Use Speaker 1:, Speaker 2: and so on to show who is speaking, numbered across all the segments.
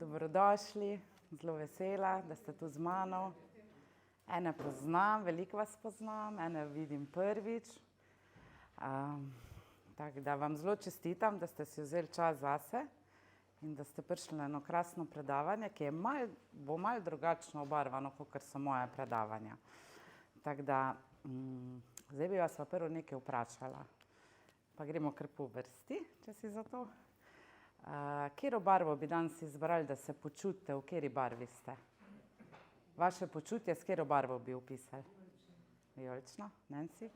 Speaker 1: Dobrodošli, zelo vesela, da ste tu z mano. Ene poznam, veliko vas poznam, ene vidim prvič. Tako da vam zelo čestitam, da ste si vzeli čas zase in da ste prišli na eno krasno predavanje, ki je bo malo drugačno obarvano, kakor so moja predavanja. Tako da, zdaj bi vas pa prvo nekaj vprašala. Pa gremo kar po vrsti, če si za to. Katero barvo bi danes izbrali, da se počutite, v kateri barvi ste? Vaše počutje, s katero barvo bi opisali? Vijolično. Nancy?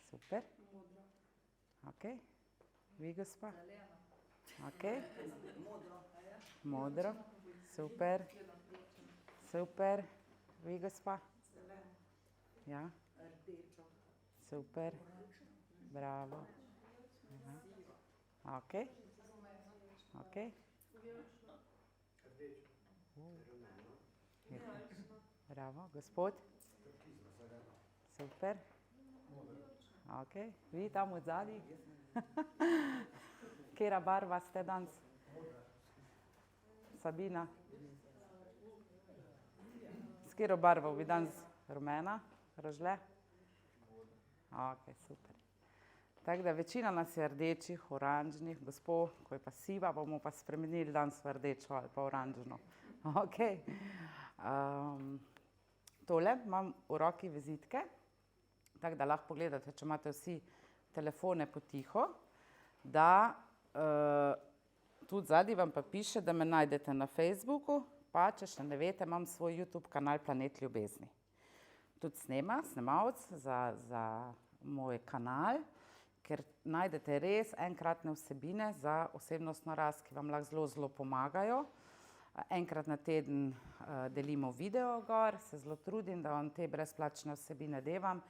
Speaker 1: Super. Ok. Vi, gospa? Ok. Modro. Super. Super. Vi, gospa? Ja. Super. Bravo. Ok. Ok. Bravo. Gospod? Super. Ok. Vi tam od zadaj? Katera barva ste danes? Sabina? S katero barvo bi danes? Rumena? Rožle? Ok, super. Tako da večina nas je rdečih, oranžnih, gospo, ko je pa siva, bomo pa spremenili danes v rdečo ali pa oranžno. Ok. Tole imam v roki vizitke, tako da lahko pogledate, če imate vsi telefone potiho, da tudi zadaj vam pa piše, da me najdete na Facebooku, pa če še ne veste, imam svoj YouTube kanal Planet ljubezni. Tudi snemalec za moj kanal, ker najdete res enkratne vsebine za osebnostno rast, ki vam lahko zelo, zelo pomagajo. Enkrat na teden delimo video gor, se zelo trudim, da vam te brezplačne vsebine devam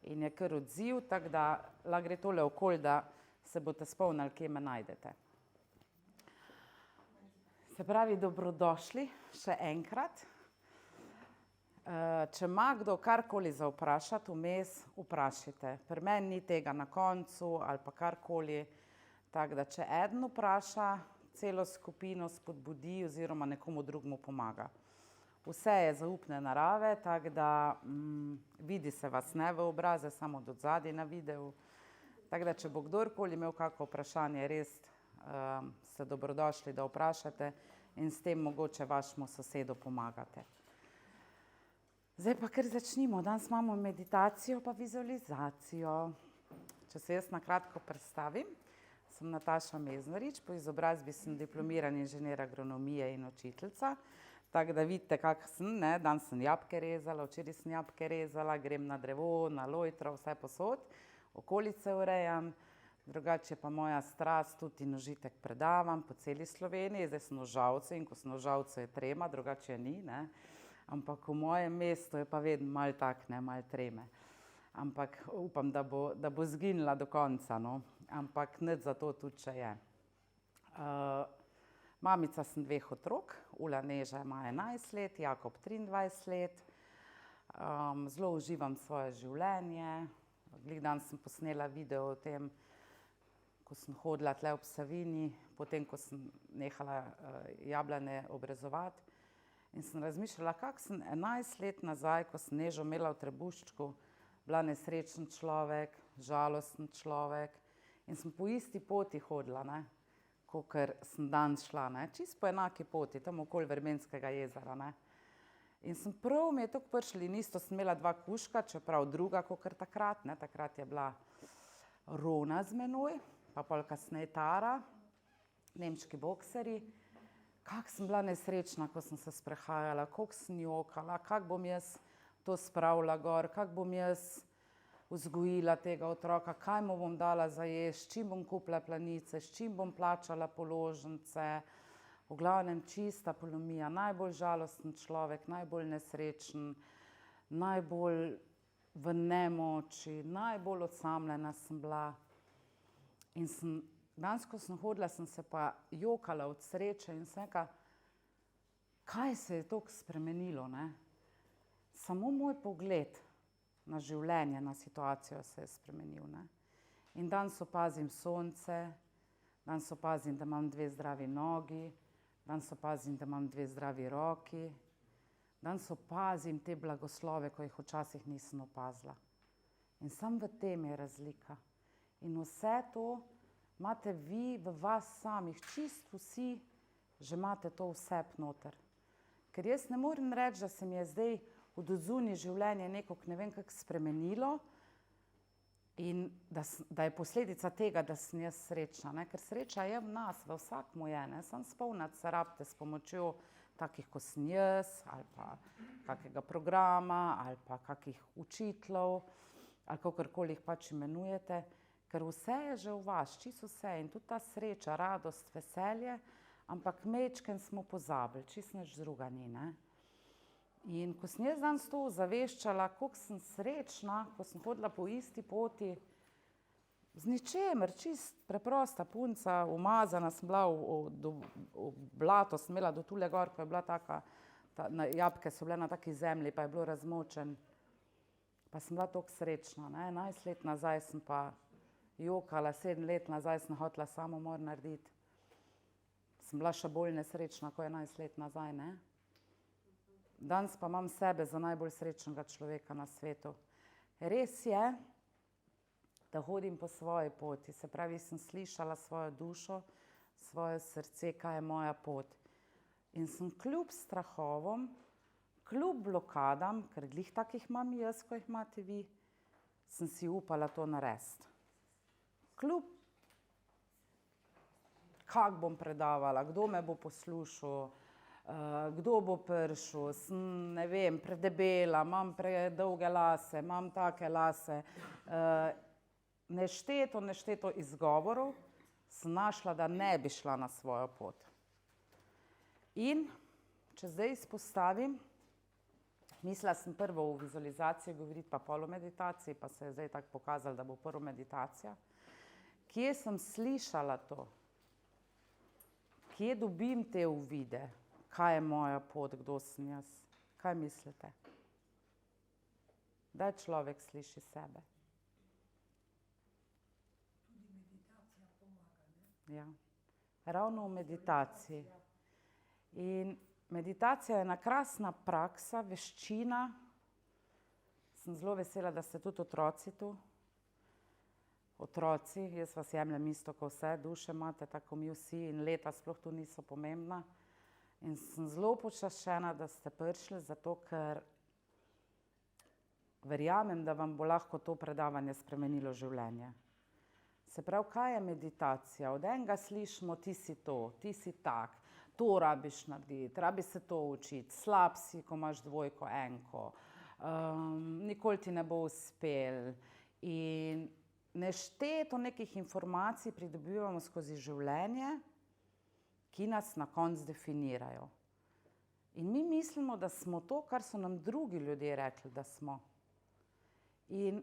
Speaker 1: in je kar odziv, tako da lahko gre tole okoli, da se boste spomnili, kje me najdete. Se pravi, dobrodošli še enkrat. Če ima kdo karkoli za vprašati, vmes vprašajte. Pri meni ni tega na koncu ali pa karkoli, tako da če eden vpraša, celo skupino spodbudi oziroma nekomu drugemu pomaga. Vse je zaupne narave, tako da vidi se vas ne v obraze, samo od zadaj na videu. Tako da, če bo kdorkoli imel kako vprašanje, res ste dobrodošli, da vprašate in s tem mogoče vašemu sosedu pomagate. Zdaj pa kar začnimo. Danes imamo meditacijo pa vizualizacijo. Če se jaz na kratko predstavim, sem Nataša Meznarič, po izobrazbi sem diplomirani inženir agronomije in učiteljica. Tako da vidite, kak sem, ne, danes sem jabolke rezala, včeraj sem jabolke rezala, grem na drevo, na lojtro, vse posod, okolice urejam. Drugače je pa moja strast tudi in užitek predavam po celi Sloveniji. Zdaj sem v Žalcu in ko sem v Žalcu je trema, drugače je ni, ne. Ampak v mojem mestu je pa vedno malo tak, ne, malo treme. Ampak upam, da bo zginila do konca, no. Ampak nič za to tudi, če je. Mamica sem 2 otrok, Ula Neža ima 11 let, Jakob 23 let. Zelo uživam svoje življenje. Glih danes sem posnela video o tem, ko sem hodila tle ob Savinji, potem, ko sem nehala jablane obrezovati. In sem razmišljala, kako sem 11 let nazaj, ko sem Nežo imela v trebuščku, bila nesrečen človek, žalosten človek in sem po isti poti hodila, ne, kakor sem danes šla, ne, čisto po enaki poti, tam okoli Vermenskega jezera, ne. In sem prav mi je tako prišlo in isto sem imela 2 kužka, čeprav druga kakor takrat, ne, takrat je bila Rona z menoj, pa pol kasneje Tara, nemški bokserji. Kako sem bila nesrečna, ko sem se sprehajala, koliko sem jokala, kako bom jaz to spravila gor, kako bom jaz vzgojila tega otroka, kaj mu bom dala za jesti, s čim bom kupila plenice, s čim bom plačala položnice. V glavnem čista polomija, najbolj žalosten človek, najbolj nesrečen, najbolj v nemoči, najbolj osamljena sem bila. In danes, ko sem hodila, sem se pa jokala od sreče in sem rekla, kaj se je toliko spremenilo, ne? Samo moj pogled na življenje, na situacijo se je spremenil, ne? In danes opazim sonce, danes opazim, da imam 2 zdravi nogi, danes opazim, da imam 2 zdravi roki, danes opazim te blagoslove, ko jih včasih nisem opazila. In samo v tem je razlika. In vse to imate vi v vas samih, čisto vsi, že imate to vse noter. Ker jaz ne morem reči, da se mi je zdaj od odzunaj življenje nekako ne vem kako spremenilo in da je posledica tega, da sem jaz srečna, ne? Ker sreča je v nas, v vsakmu je, ne? Samo spomniti se rabite s pomočjo takih, ko sem jaz, ali pa kakega programa, ali pa kakih učiteljev, ali kakorkoli jih pač imenujete, ker vse je že v vas, čisto vse, in tudi ta sreča, radost, veselje, ampak majčkeno smo pozabili, čisto nič drugega ni, ne. In ko sem jaz danes to ozaveščala, koliko sem srečna, ko sem hodila po isti poti, z ničemer, čisto preprosta punca, umazana sem bila, v blato sem imela do tule gor, ko je bila taka, jabolka so bile na taki zemlji, pa je bilo razmočen, pa sem bila toliko srečna, ne, 11 let nazaj sem pa jokala, 7 let nazaj sem hotela samomor narediti. Sem bila še bolj nesrečna, kot 11 let nazaj, ne. Danes pa imam sebe za najbolj srečnega človeka na svetu. Res je, da hodim po svoji poti, se pravi, sem slišala svojo dušo, svoje srce, kaj je moja pot. In sem kljub strahovom, kljub blokadam, ker glih takih imam jaz, ko jih imate vi, sem si upala to narediti. Kljub, kako bom predavala, kdo me bo poslušal, kdo bo prišel, sem, ne vem, predebela, imam predolge lase, imam take lase, nešteto izgovorov sem našla, da ne bi šla na svojo pot. In če zdaj izpostavim, mislila sem prvo v vizualizaciji govoriti, pa pol o meditaciji, pa se je zdaj tako pokazalo, da bo prvo meditacija. Kje sem slišala to? Kje dobim te uvide? Kaj je moja pot, kdo sem jaz? Kaj mislite? Kdaj človek sliši sebe?
Speaker 2: Tudi meditacija pomaga, ne?
Speaker 1: Ja, ravno v meditaciji. In meditacija je ena krasna praksa, veščina. Sem zelo vesela, da ste tudi otroci tu. Otroci, jaz vas jemljem isto kot vse, duše imate, tako mi vsi, in leta sploh tu niso pomembna. In sem zelo počaščena, da ste prišli, zato ker verjamem, da vam bo lahko to predavanje spremenilo življenje. Se pravi, kaj je meditacija? Od enega slišimo, ti si to, ti si tak, to rabiš narediti, rabi se to učiti, slab si, ko imaš 2, 1, nikoli ti ne bo uspel. In nešteto nekih informacij pridobivamo skozi življenje, ki nas na koncu definirajo. In mi mislimo, da smo to, kar so nam drugi ljudje rekli, da smo. In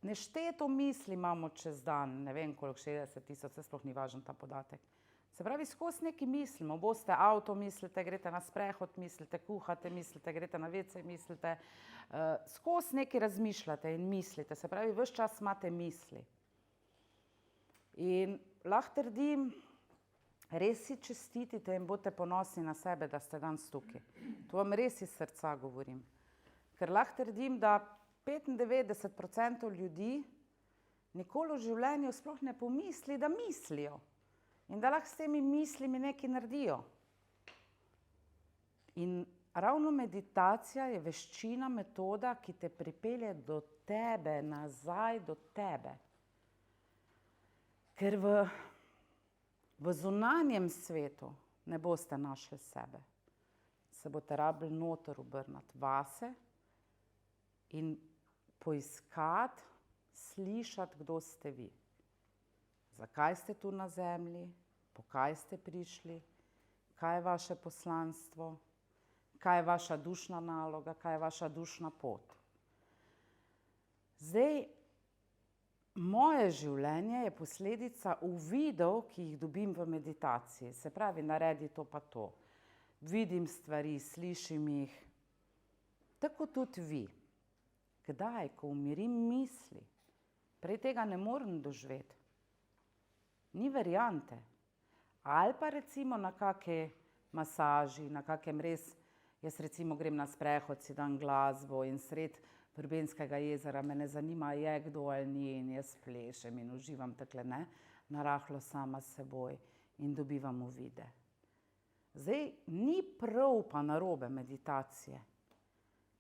Speaker 1: nešteto misli imamo čez dan, ne vem koliko, 60 000, se sploh ni važen ta podatek. Se pravi, skozi nekaj mislimo, boste avto mislite, greste na sprehod, mislite, kuhate, mislite, greste na WC, mislite, skozi nekaj razmišljate in mislite, se pravi, ves čas imate misli. In lahko trdim, res si čestitite in bodite ponosni na sebe, da ste danes tukaj. To vam res iz srca govorim. Ker lahko trdim, da 95% ljudi nikoli v življenju sploh ne pomisli, da mislijo. In da lahko s temi mislimi nekaj naredijo. In ravno meditacija je veščina, metoda, ki te pripelje do tebe, nazaj do tebe. Ker v zunanjem svetu ne boste našli sebe. Se boste rabili noter obrniti vase in poiskati, slišati, kdo ste vi. Zakaj ste tu na zemlji, po kaj ste prišli, kaj je vaše poslanstvo, kaj je vaša dušna naloga, kaj je vaša dušna pot. Zdaj, moje življenje je posledica uvidov, ki jih dobim v meditaciji. Se pravi, naredi to pa to. Vidim stvari, slišim jih. Tako tudi vi. Kdaj, ko umirim misli, prej tega ne morem doživeti. Ni variante. Ali pa recimo na kake masaži, na kakem res, jaz recimo grem na sprehod, si dam glasbo in sred Vrbenskega jezera me ne zanima, je kdo ali ni, in jaz plešem in uživam takle, ne, narahlo sama s seboj in dobivam uvide. Zdaj, ni prav pa narobe meditacije.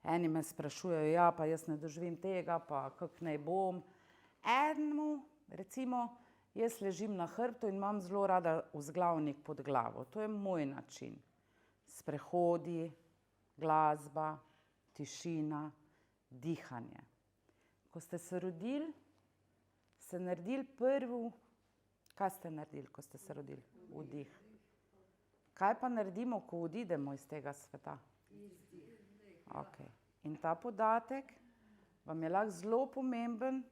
Speaker 1: Eni me sprašujejo, ja, pa jaz ne doživim tega, pa kako naj bom. Enemu, recimo, jaz ležim na hrbtu in imam zelo rada vzglavnik pod glavo. To je moj način. Sprehodi, glasba, tišina, dihanje. Ko ste se rodili, ste naredili prvi, kaj ste naredili, ko ste se rodili? Vdih. Kaj pa naredimo, ko odidemo iz tega sveta? Okay. In ta podatek vam je lahko zelo pomemben,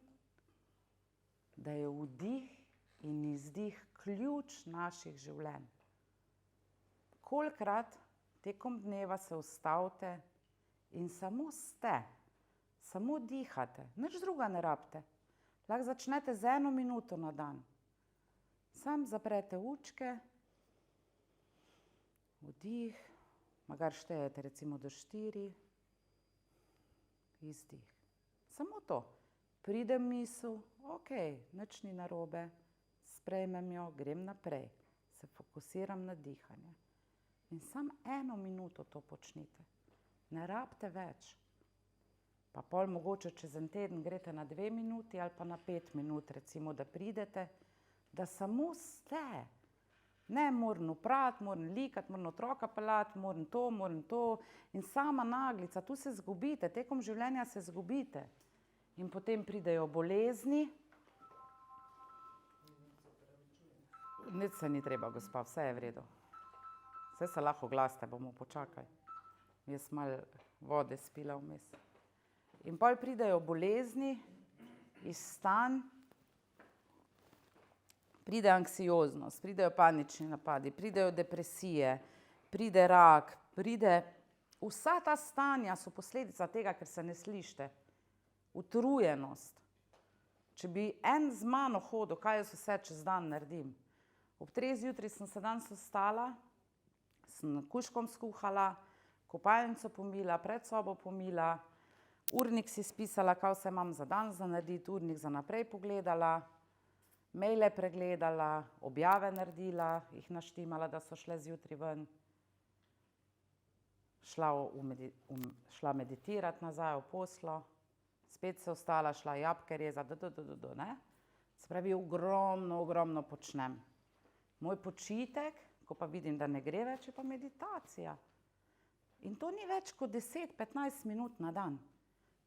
Speaker 1: da je vdih in izdih ključ naših življenj. Kolikokrat tekom dneva se ustavite in samo ste, samo dihate, nič druga ne rabite. Lahko začnete z 1 minuto na dan. Samo zaprete očke, vdih, magari štejete recimo do 4, izdih. Samo to. Pride misel, okej, nič ni narobe, sprejmem jo, grem naprej, se fokusiram na dihanje. In samo 1 minuto to počnite. Ne rabite več. Pa pol mogoče čez en teden greste na 2 minuti ali pa na 5 minut, recimo, da pridete, da samo ste. Ne, moram oprati, moram likati, moram otroka peljati, moram to. In sama naglica, tu se zgubite, tekom življenja se zgubite. In potem pridejo bolezni. Nič se ni treba, gospa, vse je v redu. Vse se lahko oglasite, bomo počakali. Jaz malo vode spila vmes. In pol pridejo bolezni iz stanj, pride anksioznost, pridejo panični napadi, pridejo depresije, pride rak, vsa ta stanja so posledica tega, ker se ne slišite. Utrujenost. Če bi en z mano hodil, kaj jaz vse čez dan naredim. Ob 3 zjutraj sem se danes vstala, sem kužkom skuhala, kopalnico pomila, pred sobo pomila, urnik si spisala, kaj vse imam za dan za narediti, urnik za naprej pogledala, maile pregledala, objave naredila, jih naštimala, da so šle zjutraj ven, šla meditirati nazaj v poslo, spet se vstala, šla jabolke rezati, ne? Se pravi, ogromno počnem. Moj počitek, ko pa vidim, da ne gre več, je pa meditacija. In to ni več kot 10-15 minut na dan.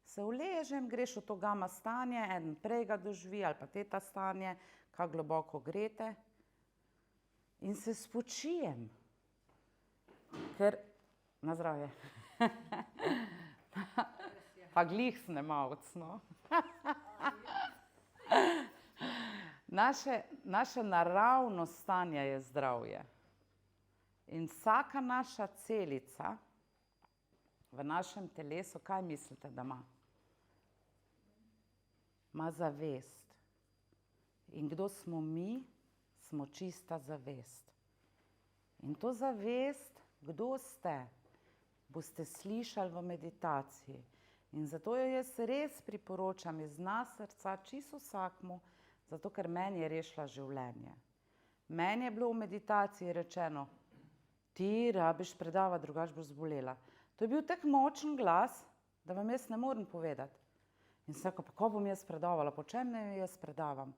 Speaker 1: Se uležem, greš v to gama stanje, eden prej ga doživi ali pa teta stanje, kako globoko greste. In se spočijem. Ker, na zdravje. Pa glih snemalc, no. Naše naravno stanje je zdravje. In vsaka naša celica v našem telesu, kaj mislite, da ima? Ima zavest. In kdo smo mi? Smo čista zavest. In to zavest, kdo ste, boste slišali v meditaciji. In zato jo jaz res priporočam iz dna srca čisto vsakmu, zato ker meni je rešila življenje. Meni je bilo v meditaciji rečeno, ti rabiš predavati, drugače boš zbolela. To je bil tak močen glas, da vam jaz ne morem povedati. In sem rekel, pa ko bom jaz predavala, po čem naj jaz predavam?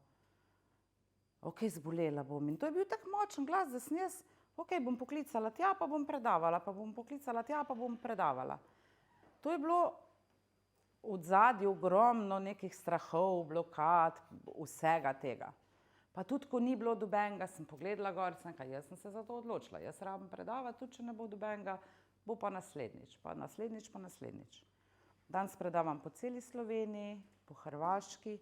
Speaker 1: Okej, zbolela bom. In to je bil tak močen glas, da sem jaz, okej, bom poklicala tja, pa bom predavala, pa bom poklicala tja, pa bom predavala. To je bilo v ozadju ogromno nekih strahov, blokad, vsega tega. Pa tudi, ko ni bilo dobenega, sem pogledala gor, sem rekla, jaz sem se za to odločila, jaz rabim predavati, tudi če ne bo dobenega, bo pa naslednjič, pa naslednjič, pa naslednjič. Danes predavam po celi Sloveniji, po Hrvaški,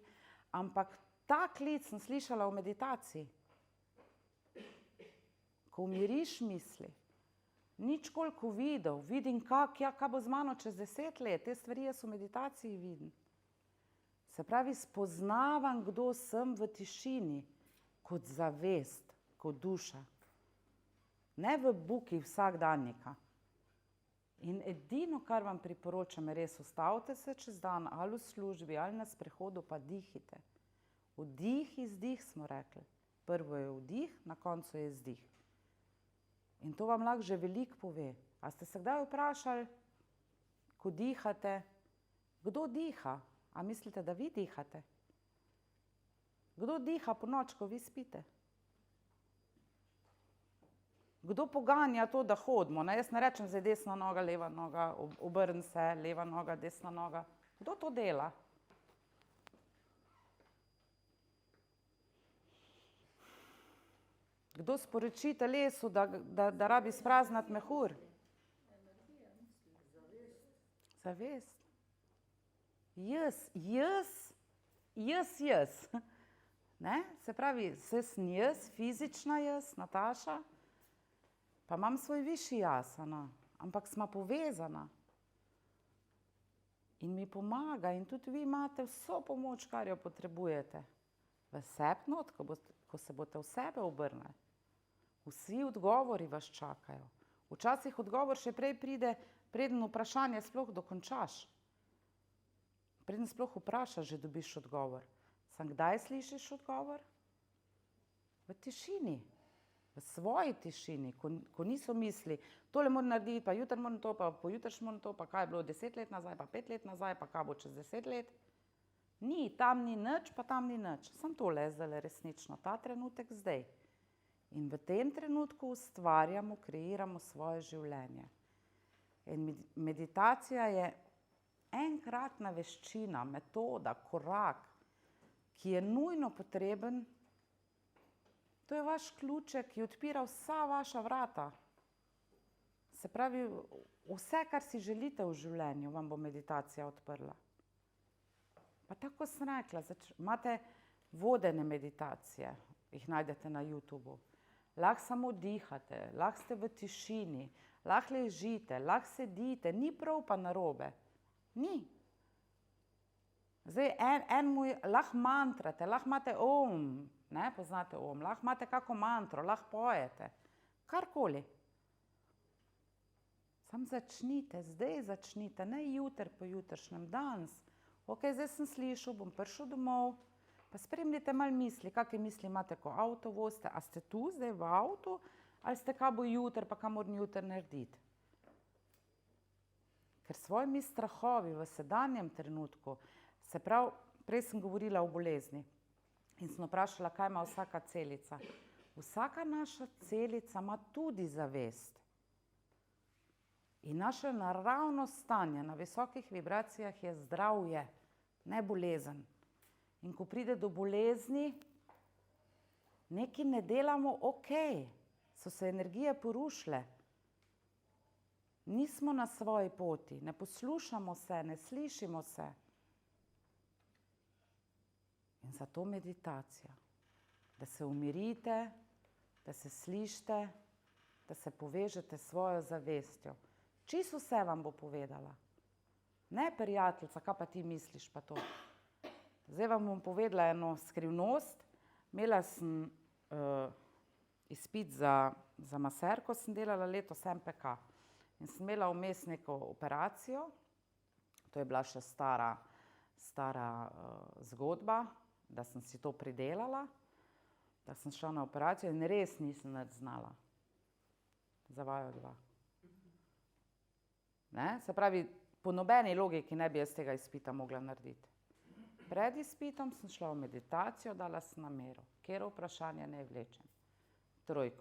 Speaker 1: ampak ta klic sem slišala v meditaciji. Ko umiriš misli, nič koliko videl, vidim, kaj bo z mano čez 10 let, te stvari jaz v meditaciji vidim. Se pravi, spoznavam, kdo sem v tišini, kot zavest, kot duša. ne v buki vsakdanjika. In edino, kar vam priporočam, je res, ustavite se čez dan ali v službi ali na sprehodu, pa dihite. Vdih, izdih smo rekli. Prvo je vdih, na koncu je izdih. In to vam lahko že veliko pove. A ste se kdaj vprašali, ko dihate, kdo diha? A mislite, da vi dihate? Kdo diha po noč, ko vi spite? Kdo poganja to, da hodimo? Jaz ne rečem zdaj desna noga, leva noga, obrni se, leva noga, desna noga. Kdo to dela? Kdo sporoči telesu, da rabi sprazniti mehur? Zavest. Jaz. Ne? Se pravi, sem jaz, fizična jaz, Nataša, pa imam svoj višji jaz, ampak sva povezana. In mi pomaga in tudi vi imate vso pomoč, kar jo potrebujete. V sebi not, ko se boste v sebe obrnili. Vsi odgovori vas čakajo. Včasih odgovor še prej pride, preden vprašanje sploh dokončaš. Preden sploh vprašaš, že dobiš odgovor. Samo kdaj slišiš odgovor? V tišini. V svoji tišini, ko niso misli, tole moram narediti, pa jutri moram to, pa pojutrišnjem moram to, pa kaj je bilo 10 let nazaj, pa 5 let nazaj, pa kaj bo čez 10 let. Ni, tam ni nič, pa tam ni nič. Samo tole je zdaj resnično, ta trenutek zdaj. In v tem trenutku ustvarjamo, kreiramo svoje življenje. In meditacija je enkratna veščina, metoda, korak, ki je nujno potreben. To je vaš ključek, ki odpira vsa vaša vrata. Se pravi, vse, kar si želite v življenju, vam bo meditacija odprla. Pa tako sem rekla, imate vodene meditacije, jih najdete na YouTubu. Lahko samo dihate, lahko ste v tišini, lahko ležite, lahko sedite, ni prav pa narobe. Ni. Zdaj, lahko mantrate, lahko imate ne, poznate lahko imate kako mantro, lahko pojete, karkoli. Samo začnite, zdaj začnite, ne jutri po jutrišnjem, danes. Ok, zdaj sem slišal, bom prišel domov, pa spremljite malo misli, kakšne misli imate, ko avto vozite, a ste tu zdaj v avtu, ali ste kaj bo jutri, pa kaj moram jutri narediti. Ker svojimi strahovi v sedanjem trenutku, se pravi, prej sem govorila o bolezni in sem vprašala, kaj ima vsaka celica. Vsaka naša celica ima tudi zavest. In naše naravno stanje na visokih vibracijah je zdravje, ne bolezen. In ko pride do bolezni, nekaj ne delamo ok, so se energije porušile. Nismo na svoji poti, ne poslušamo se, ne slišimo se. In zato meditacija, da se umirite, da se slišite, da se povežete s svojo zavestjo. Čisto vse vam bo povedala. Ne prijateljica, kaj pa ti misliš pa to. Zdaj vam bom povedala eno skrivnost. Imela sem izpit za maserko, sem delala letos MPK. In sem imela vmes neko operacijo, to je bila še stara zgodba, da sem si to pridelala, da sem šla na operacijo in res nisem nič znala. Za vaju 2. Ne? Se pravi, po nobeni logiki ne bi jaz tega izpita mogla narediti. Pred izpitom sem šla v meditacijo, dala sem namero. Katero vprašanje naj vlečem? 3.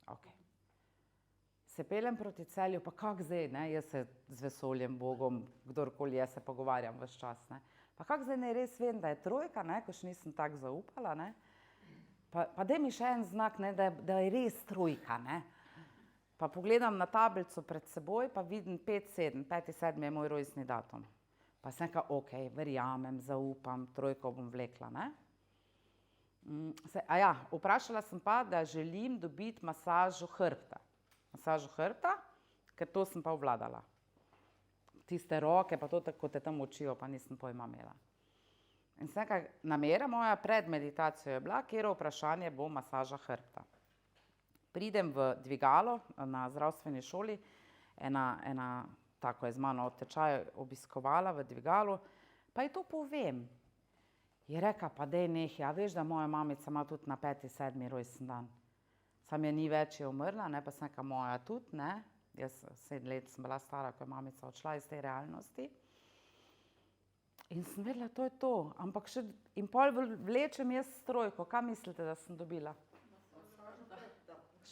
Speaker 1: Ok. Se peljem proti Celju, pa kako zdaj, ne? Jaz se z vesoljem, Bogom, kdorkoli jaz se pogovarjam ves čas. Ne? Pa kako zdaj naj res vem, da je 3, ne? Ko še nisem tako zaupala. Ne? Pa daj mi še en znak, ne? Da je res 3. Ne? Pa pogledam na tablico pred seboj, pa vidim 5-7, 5.7. je moj rojstni datum. Pa sem rekla, ok, verjamem, zaupam, 3 bom vlekla. Ne? Vprašala sem pa, da želim dobiti masažo hrbta. Masažo hrbta, ker to sem pa obvladala. Tiste roke, pa to, ko te tam učijo, pa nisem pojma imela. In sem rekla, namera moja pred meditacijo je bila, katero vprašanje bo masaža hrbta. Pridem v dvigalo na zdravstveni šoli, ena tako je z mano tečaj obiskovala v dvigalu, pa ji to povem. Je rekla, pa dej nehaj, a veš, da moja mamica ima tudi na 5. 7. rojstni dan. Sam je ni več, je umrla, ne, pa sem rekla, moja tudi, ne. Jaz 7 let sem bila stara, ko je mamica odšla iz te realnosti. In sem vedela, to je to, ampak in pol vlečem jaz strojko, kaj mislite, da sem dobila?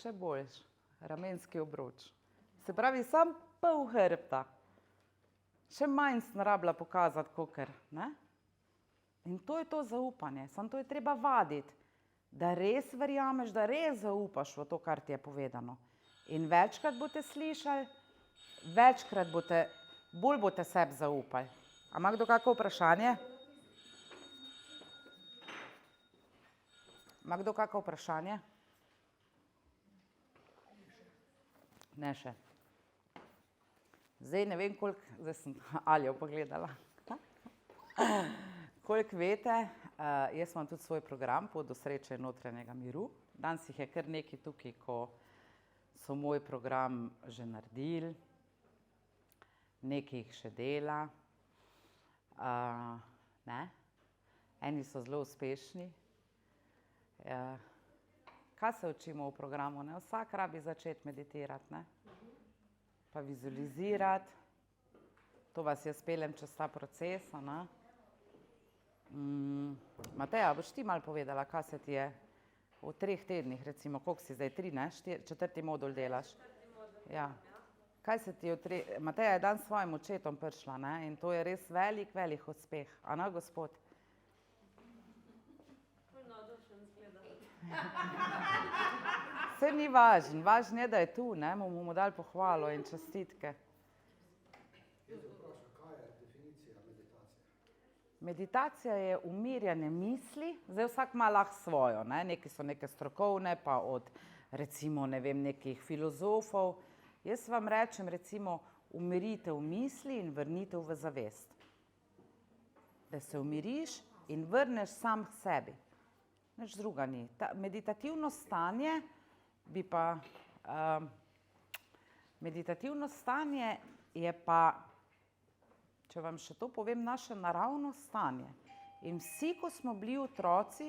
Speaker 1: Še boljš, ramenski obroč. Se pravi, sam pol hrbta. Še manj sem rabila pokazati, kakor, ne? In to je to zaupanje, samo to je treba vaditi, da res verjameš, da res zaupaš v to, kar ti je povedano. In večkrat boste slišali, bolj boste sebi zaupali. A ima kdo kako vprašanje? Ima kdo kako vprašanje? Ne še. Zdaj ne vem, koliko, zdaj sem Aljo pogledala. Koliko veste, jaz imam tudi svoj program Pot do sreče in notranjega miru. Danes jih je kar nekaj tukaj, ko so moj program že naredili, nekaj jih še dela. Ne? Eni so zelo uspešni. Kaj se učimo v programu? Ne? Vsak rabi začeti meditirati, ne? Pa vizualizirati. To vas jaz peljem čez ta proces. Ne? Mateja, boš ti malo povedala, kaj se ti je v 3 tednih, recimo, koliko si zdaj, 3, ne? 4. modul delaš? Ja. Kaj se ti je Mateja je danes s svojim očetom prišla, ne? In to je res velik, velik uspeh. A ne, gospod? Saj ni važno, važno je, da je tu, ne? Mu dali pohvalo in čestitke. Meditacija je umirjanje misli, zdaj vsak ima lahko svojo, ne? Neki so neke strokovne, pa od recimo, ne vem, nekih filozofov. Jaz vam rečem, recimo, umiritev misli in vrnitev v zavest. Da se umiriš in vrneš sam k sebi. Nič druga ni. Meditativno stanje bi pa, meditativno stanje je pa, če vam še to povem, naše naravno stanje. In vsi, ko smo bili otroci,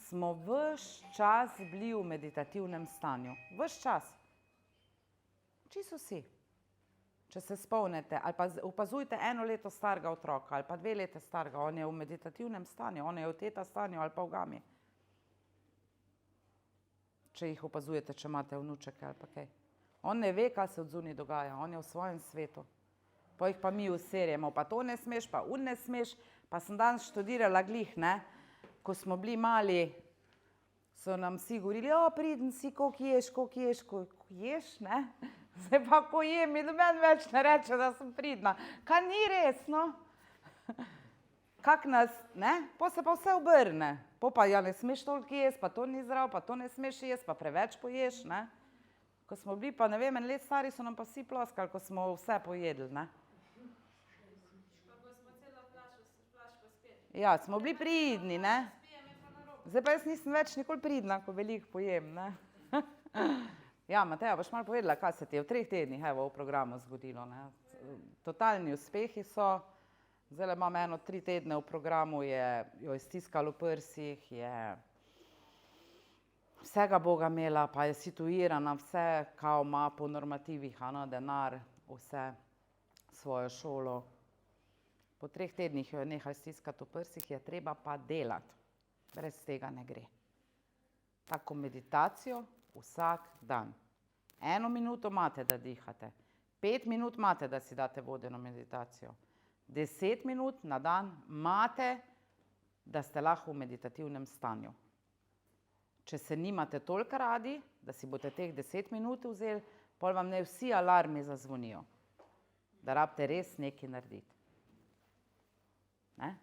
Speaker 1: smo ves čas bili v meditativnem stanju. Ves čas. Čisto vsi. Če se spomnite, ali pa opazujte 1 leto starega otroka, ali pa 2 leta starega, on je v meditativnem stanju, on je v teta stanju ali pa v gami. Če jih opazujete, če imate vnučeke ali pa kaj. On ne ve, kaj se odzunaj dogaja, on je v svojem svetu. Pa jih pa mi userjamo, pa to ne smeš, pa ne smeš, pa sem danes študirala glih, ne, ko smo bili mali, so nam vsi govorili, priden si, koliko ješ, ne, zdaj pa, ko jem, mi noben več ne reče, da sem pridna. Kaj ni res, no? Kak nas, ne, po se pa vse obrne. Po pa, ja, ne smeš toliko jesti, pa to ni zdrav, pa to ne smeš jesti, pa preveč poješ, ne. Ko smo bili pa, ne vem, 1 let stari, so nam pa vsi ploskali, ko smo vse pojedli, ne. Ja, smo bili pridni, ne. Zdaj pa jaz nisem več nikoli pridna, ko veliko pojem, ne. Ja, Mateja, boš malo povedala, kaj se ti je v 3 tednih, evo, v programu zgodilo, ne. Totalni uspehi so. Zdajle imam 3 tedne v programu, jo je stiskalo v prsih, je vsega Boga imela, pa je situirana, vse kao ima po normativih, denar, vse, svojo šolo. Po 3 tednih jo je nehalo stiskati v prsih, je treba pa delati. Brez tega ne gre. Tako meditacijo vsak dan. 1 minuto imate, da dihate. 5 minut imate, da si date vodeno meditacijo. 10 minut na dan imate, da ste lahko v meditativnem stanju. Če se nimate toliko radi, da si boste teh 10 minut vzeli, pol vam ne vsi alarmi zazvonijo. Da rabite res nekaj narediti. Ne?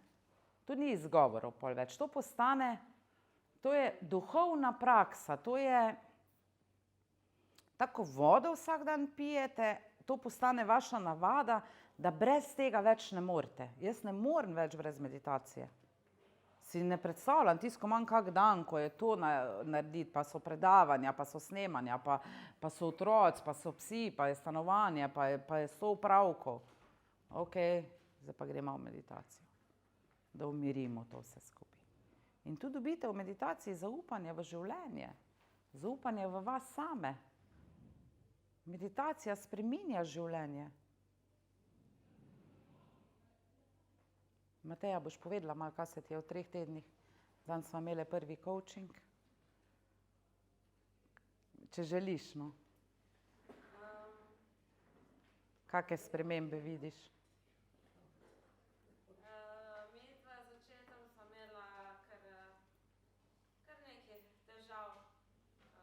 Speaker 1: To ni izgovorov pol več. To postane, to je duhovna praksa, to je tako vodo vsak dan pijete, to postane vaša navada, da brez tega več ne morete. Jaz ne morem več brez meditacije. Si ne predstavljam, tisto imam kak dan, ko je to narediti, pa so predavanja, pa so snemanja, pa so otroci, pa so psi, pa je stanovanje, pa je 100 opravkov. Ok, zdaj pa gremo v meditacijo, da umirimo to vse skupaj. In tu dobite v meditaciji zaupanje v življenje, zaupanje v vas same. Meditacija spreminja življenje. Mateja, boš povedala malo, kaj se ti je v 3 tednih? Zanj smo imeli prvi coaching. Če želiš, no. Kakšne spremembe vidiš?
Speaker 3: Midva z očetom sva imela kar nekaj težav v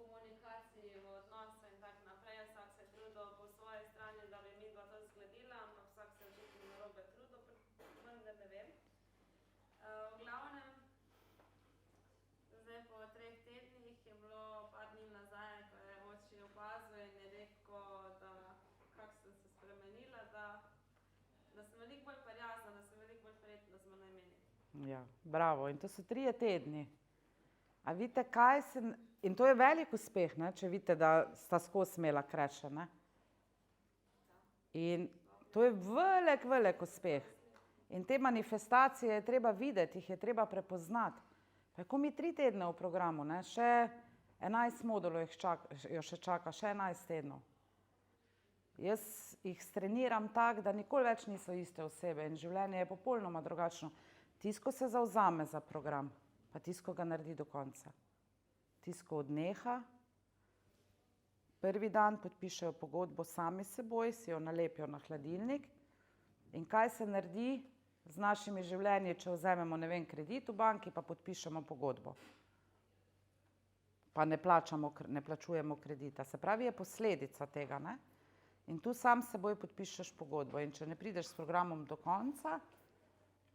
Speaker 3: komunikaciji, v odnosu in tako naprej. Vsak se je trudil po svoji strani, da bi midva to zgladila, ampak vsak se je očitno narobe trudil, vendar ne vem. V glavnem, zdaj po 3 tednih je bilo par dni nazaj, ko je oči opazil in je rekel, da kako sem se spremenila, da sem veliko bolj prijazna, da sem veliko bolj prijetna z menoj imeti.
Speaker 1: Ja, bravo. In to so 3 tedni. A vidite, kaj se... In to je velik uspeh, ne? Če vidite, da sta skozi imela kreše, ne? In to je velik, velik uspeh. In te manifestacije je treba videti, jih je treba prepoznati. Pa ko mi 3 tedne v programu, ne? Še 11 modulov jo še čaka, še 11 tednov. Jaz jih streniram tako, da nikoli več niso iste osebe in življenje je popolnoma drugačno. Tisto se zavzame za program, pa tisto ga naredi do konca. Tisto odneha, prvi dan podpišejo pogodbo sami s seboj, si jo nalepijo na hladilnik in kaj se naredi z našimi življenji, če vzamemo, ne vem, kredit v banki, pa podpišemo pogodbo. Pa ne plačujemo kredita. Se pravi, je posledica tega, ne? In tu sam s seboj podpišeš pogodbo in če ne prideš s programom do konca,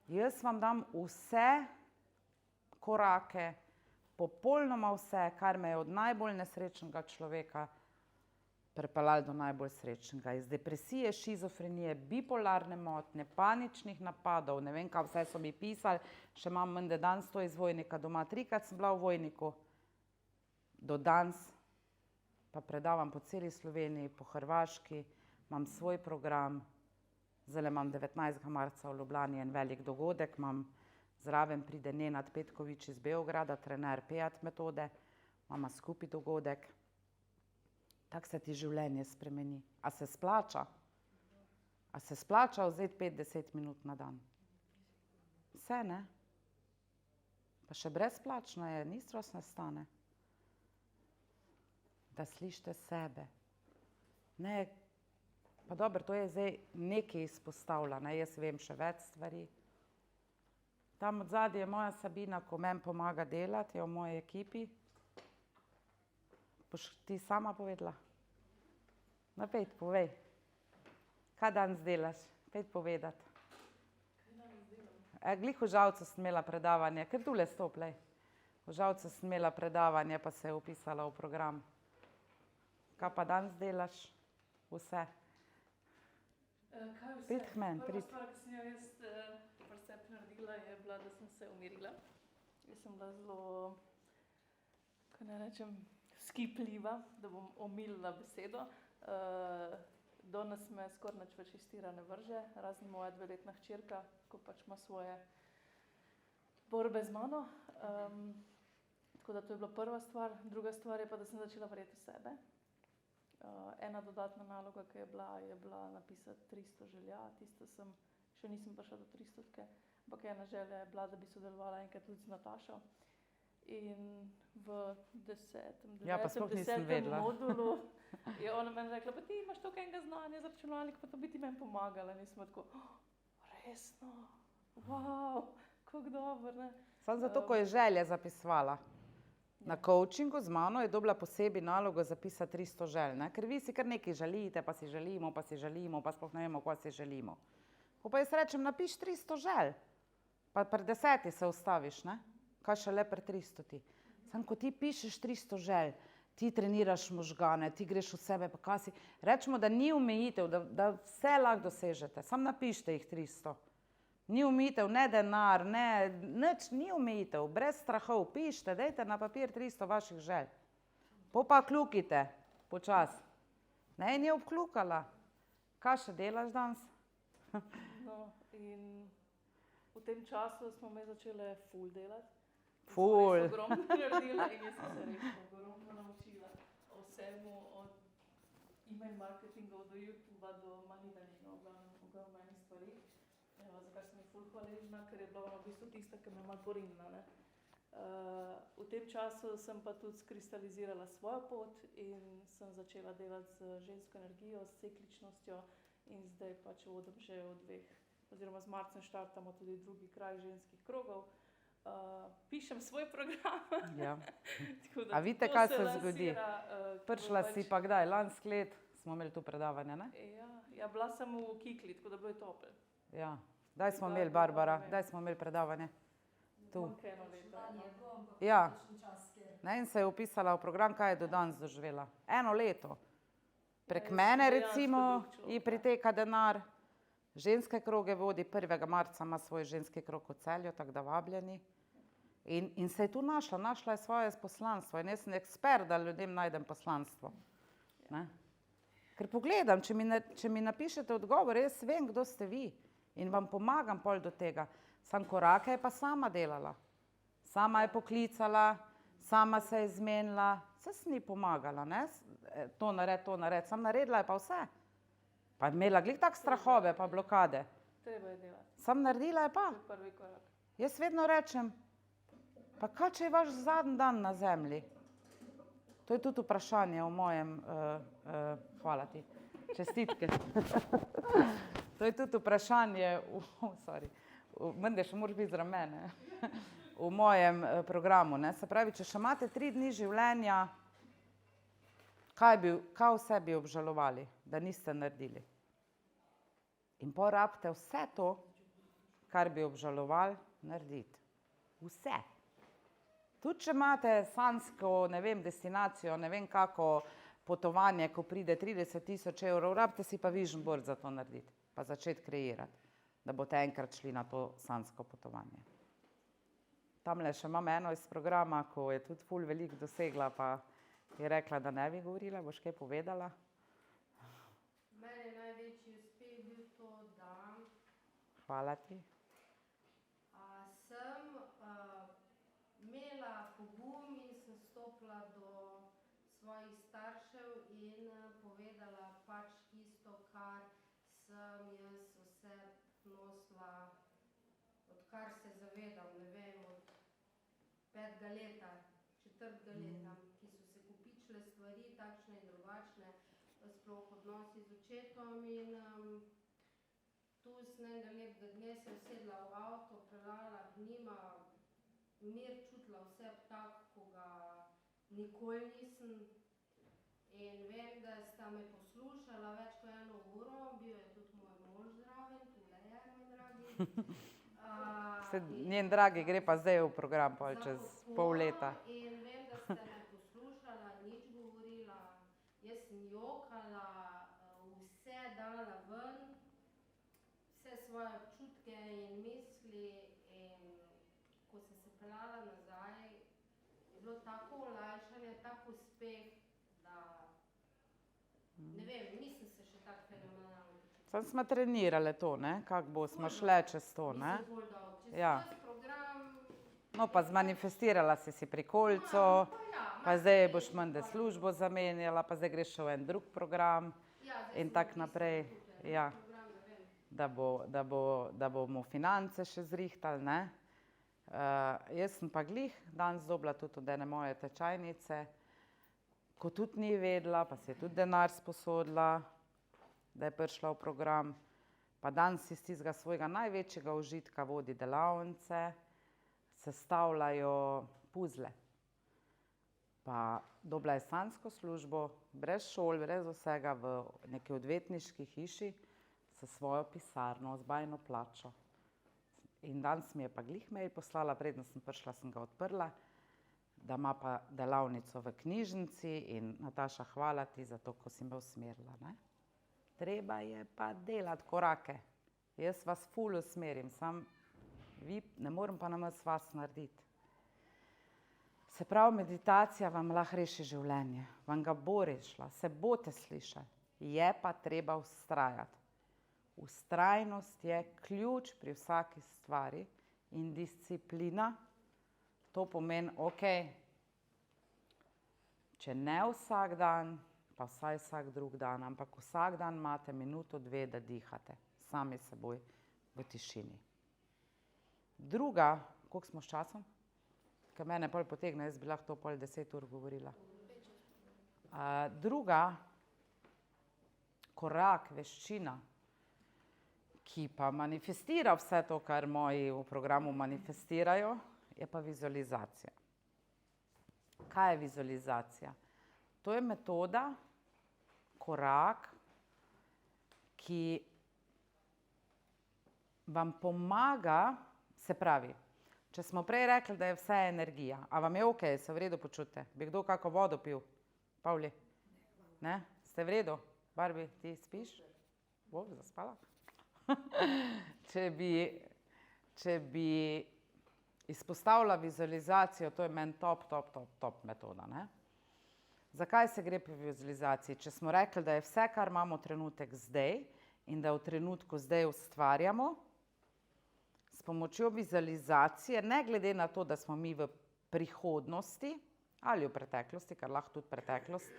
Speaker 1: jaz vam dam vse korake, popolnoma vse, kar me je od najbolj nesrečnega človeka pripeljalo do najbolj srečnega. Iz depresije, šizofrenije, bipolarne motnje, paničnih napadov, ne vem, kaj vse so mi pisali, še imam menda danes to iz Vojnika doma. 3-krat sem bila v Vojniku, do danes pa predavam po celi Sloveniji, po Hrvaški, imam svoj program, zdaj imam 19. marca v Ljubljani en velik dogodek, zraven pride Nenad Petkovič iz Beograda, trener PEAT metode, imamo skupaj dogodek. Tako se ti življenje spremeni. A se splača? A se splača vzeti 5-10 minut na dan? Vse, ne? Pa še brezplačno je, nič vas ne stane. Da slišite sebe. Ne, pa dobro, to je zdaj nekaj izpostavlja, ne, jaz vem še več stvari. Tam od zadaj je moja Sabina, ko meni pomaga delati, je v moji ekipi. Boš ti sama povedala? No, pejt, povej. Kaj danes delaš? Pejt povedati. Glih v Žalcu sem imela predavanje, ker tule stoplej. V Žalcu sem imela predavanje, pa se je upisala v program. Kaj pa danes delaš? Vse.
Speaker 4: Kaj vse?
Speaker 1: Prid k meni,
Speaker 4: Prva
Speaker 1: prid.
Speaker 4: stvar, ki sem jo jaz pri sebi naredila, je bila, da sem se umirila. Jaz sem bila zelo, kaj naj rečem, skipljiva, da bom omilila besedo. Danes me skoraj nič več iz tira ne vrže, razen moja 2-letna hčerka, ko pač ima svoje borbe z mano. Tako da to je bila prva stvar. Druga stvar je pa, da sem začela verjeti v sebe. Ena dodatna naloga, ki je bila napisati 300 želja. Tisto še nisem prišla do 300-ke, ampak ena želja je bila, da bi sodelovala enkrat tudi z Natašo. In v 10. modulu je ona meni rekla, pa ti imaš toliko enega znanja za računalnik, pa to bi ti meni pomagala. In smo tako, resno, wow, kako dobro, ne.
Speaker 1: Samo zato, ko je želje zapisovala. Na coachingu z mano je dobila posebej nalogo zapisati 300 želj, ne? Ker vi si kar nekaj želite, pa si želimo, pa sploh ne vemo, kaj si želimo. Ko pa jaz rečem, napiš 300 želj, pa pri 10 se ustaviš, ne? Kaj šele pri 300. Samo ko ti pišeš 300 želj, ti treniraš možgane, ti greš v sebe, pa kaj si. Rečemo, da ni omejitev, da vse lahko dosežete, samo napišite jih 300. Ni omejitev, ne denar, nič, ni omejitev, brez strahov, pišite, dajte na papir 300 vaših želj. Pa kljukite, počas. Ne, in je obkljukala. Kaj še delaš danes?
Speaker 4: No, in v tem času smo me začele ful delati.
Speaker 1: Ful.
Speaker 4: Sem ogromno naredila in jaz sem se res ogromno naučila o vsemu, od email marketinga do YouTubea do manivanja, ogromno enih stvari. Za kar sem ji ful hvaležna, ker je bila ona v bistvu tista, ki me je malo porinila, ne. V tem času sem pa tudi skristalizirala svojo pot in sem začela delati z žensko energijo, s cikličnostjo in zdaj pač vodim že od 2, oziroma z marcem štartamo tudi drugi kraj ženskih krogov. Pišem svoj program.
Speaker 1: Ja.
Speaker 4: Tako da
Speaker 1: A vidite,
Speaker 4: to
Speaker 1: kaj
Speaker 4: se
Speaker 1: se
Speaker 4: lansira,
Speaker 1: zgodi? Prišla si pa kdaj, lansko let smo imeli tu predavanje, ne?
Speaker 4: Ja, bila sem v Kikli, tako da bilo je topel.
Speaker 1: Ja. Kdaj smo imeli, Barbara, kdaj smo imeli predavanje? Tu.
Speaker 4: Manjka eno leto.
Speaker 1: Ja. Ne, in se je upisala v program, kaj je do danes doživela. 1 leto. Prek
Speaker 4: Ja, jaz
Speaker 1: mene
Speaker 4: sem dejansko
Speaker 1: recimo
Speaker 4: drug človek,
Speaker 1: ji priteka denar, ženske kroge vodi, 1. marca ima svoj ženski krog v Celju, tako da vabljeni. In se je tu našla je svoje poslanstvo in jaz sem ekspert, da ljudem najdem poslanstvo. Ne? Ker pogledam, če mi napišete odgovor, jaz vem, kdo ste vi in vam pomagam pol do tega. Sam korake je pa sama delala. Sama je poklicala, sama se je zmenila, vse sem ji pomagala, ne? To nared, sam naredila je pa vse. Pa je imela glih tak strahove pa blokade.
Speaker 4: Treba je delati.
Speaker 1: Sam naredila je pa.
Speaker 4: To je prvi korak.
Speaker 1: Jaz vedno rečem, pa kaj, če je vaš zadnji dan na zemlji? To je tudi vprašanje o mojem, hvala ti, čestitke. To je tudi vprašanje, mende še moraš biti zraven mene, v mojem programu, ne. Se pravi, če še imate 3 dni življenja, kaj vse bi obžalovali, da niste naredili? In pol rabite vse to, kar bi obžalovali, narediti. Vse. Tudi če imate sanjsko, ne vem, destinacijo, ne vem kako potovanje, ko pride 30 000 evrov, rabite si pa vision board za to narediti, pa začeti kreirati, da boste enkrat šli na to sanjsko potovanje. Tamle še imam eno iz programa, ko je tudi ful veliko dosegla, pa je rekla, da ne bi govorila, boš kaj povedala?
Speaker 5: Meni je največji uspeh bil to, da
Speaker 1: Hvala ti.
Speaker 5: sem imela pogum in sem stopila do svojih staršev in povedala pač tisto, kar sem jaz vse nosila, odkar se zavedam, ne vem, od 5. leta, 4. leta, ki so se kopičile stvari, takšne in drugačne, sploh odnosi z očetom in tu z enega lepega dne sem sedla v avto, peljala k njima, mir čutila vse tak, ko ga nikoli nisem. In vem, da sta me poslušala več kot 1 uro, bil je tudi moj mož zraven, tule je, moj dragi.
Speaker 1: Njen dragi gre pa zdaj v program pol čez pol leta.
Speaker 5: In vem, da ste me poslušala, nič govorila, jaz sem jokala, vse dala ven, vse svoje občutke in misli in ko sem se peljala nazaj, je bilo tako olajšanje, tak uspeh, da ne vem, nisem se še tako fenomenalno počutila.
Speaker 1: Sam smo trenirale to, ne, kako bo smo šle čez to, ne.
Speaker 5: Mislim, bolj dolgo. Čez
Speaker 1: Ja.
Speaker 5: čas program,
Speaker 1: No, pa zmanifestirala si pri kolcu, pa zdaj boš menda službo zamenjala, pa zdaj greš še v en drug program in tako naprej. Ja. Da bomo finance še zrihtali, ne. Jaz sem pa glih danes dobila tudi od ene moje tečajnice, ko tudi ni vedela, pa si je tudi denar sposodila, da je prišla v program, pa danes iz tistega svojega največjega užitka vodi delavnice, sestavljajo puzle. Pa dobila je sanjsko službo, brez šol, brez vsega, v neki odvetniški hiši, s svojo pisarno, z bajno plačo. In danes mi je pa glih mail poslala, preden sem prišla, sem ga odprla, da ima pa delavnico v knjižnici in Nataša, hvala ti za to, ko si me usmerila, ne. Treba je pa delati korake. Jaz vas ful usmerim, sam vi ne morem pa namaz vas narediti. Se pravi, meditacija vam lahko reši življenje, vam ga bo rešila, se boste slišali, je pa treba vztrajati. Vztrajnost je ključ pri vsaki stvari in disciplina, to pomeni, ok, če ne vsak dan, pa vsaj vsak drug dan, ampak vsak dan imate minuto, dve, da dihate, sami seboj v tišini. Druga, koliko smo s časom? Ker mene pol potegne, jaz bi lahko to pol 10 ur govorila. Druga korak, veščina, ki pa manifestira vse to, kar moji v programu manifestirajo, je pa vizualizacija. Kaj je vizualizacija? To je metoda, korak, ki vam pomaga, se pravi, če smo prej rekli, da je vse energija, a vam je okej, se v redu počutite? Bi kdo kako vodo pil? Pavli? Ne? Ste v redu? Barbi, ti spiš? Bo, zaspala? Če bi izpostavila vizualizacijo, to je meni top metoda, ne? Zakaj se gre pri vizualizaciji? Če smo rekli, da je vse, kar imamo trenutek zdaj in da v trenutku zdaj ustvarjamo, s pomočjo vizualizacije, ne glede na to, da smo mi v prihodnosti ali v preteklosti, ker lahko tudi preteklost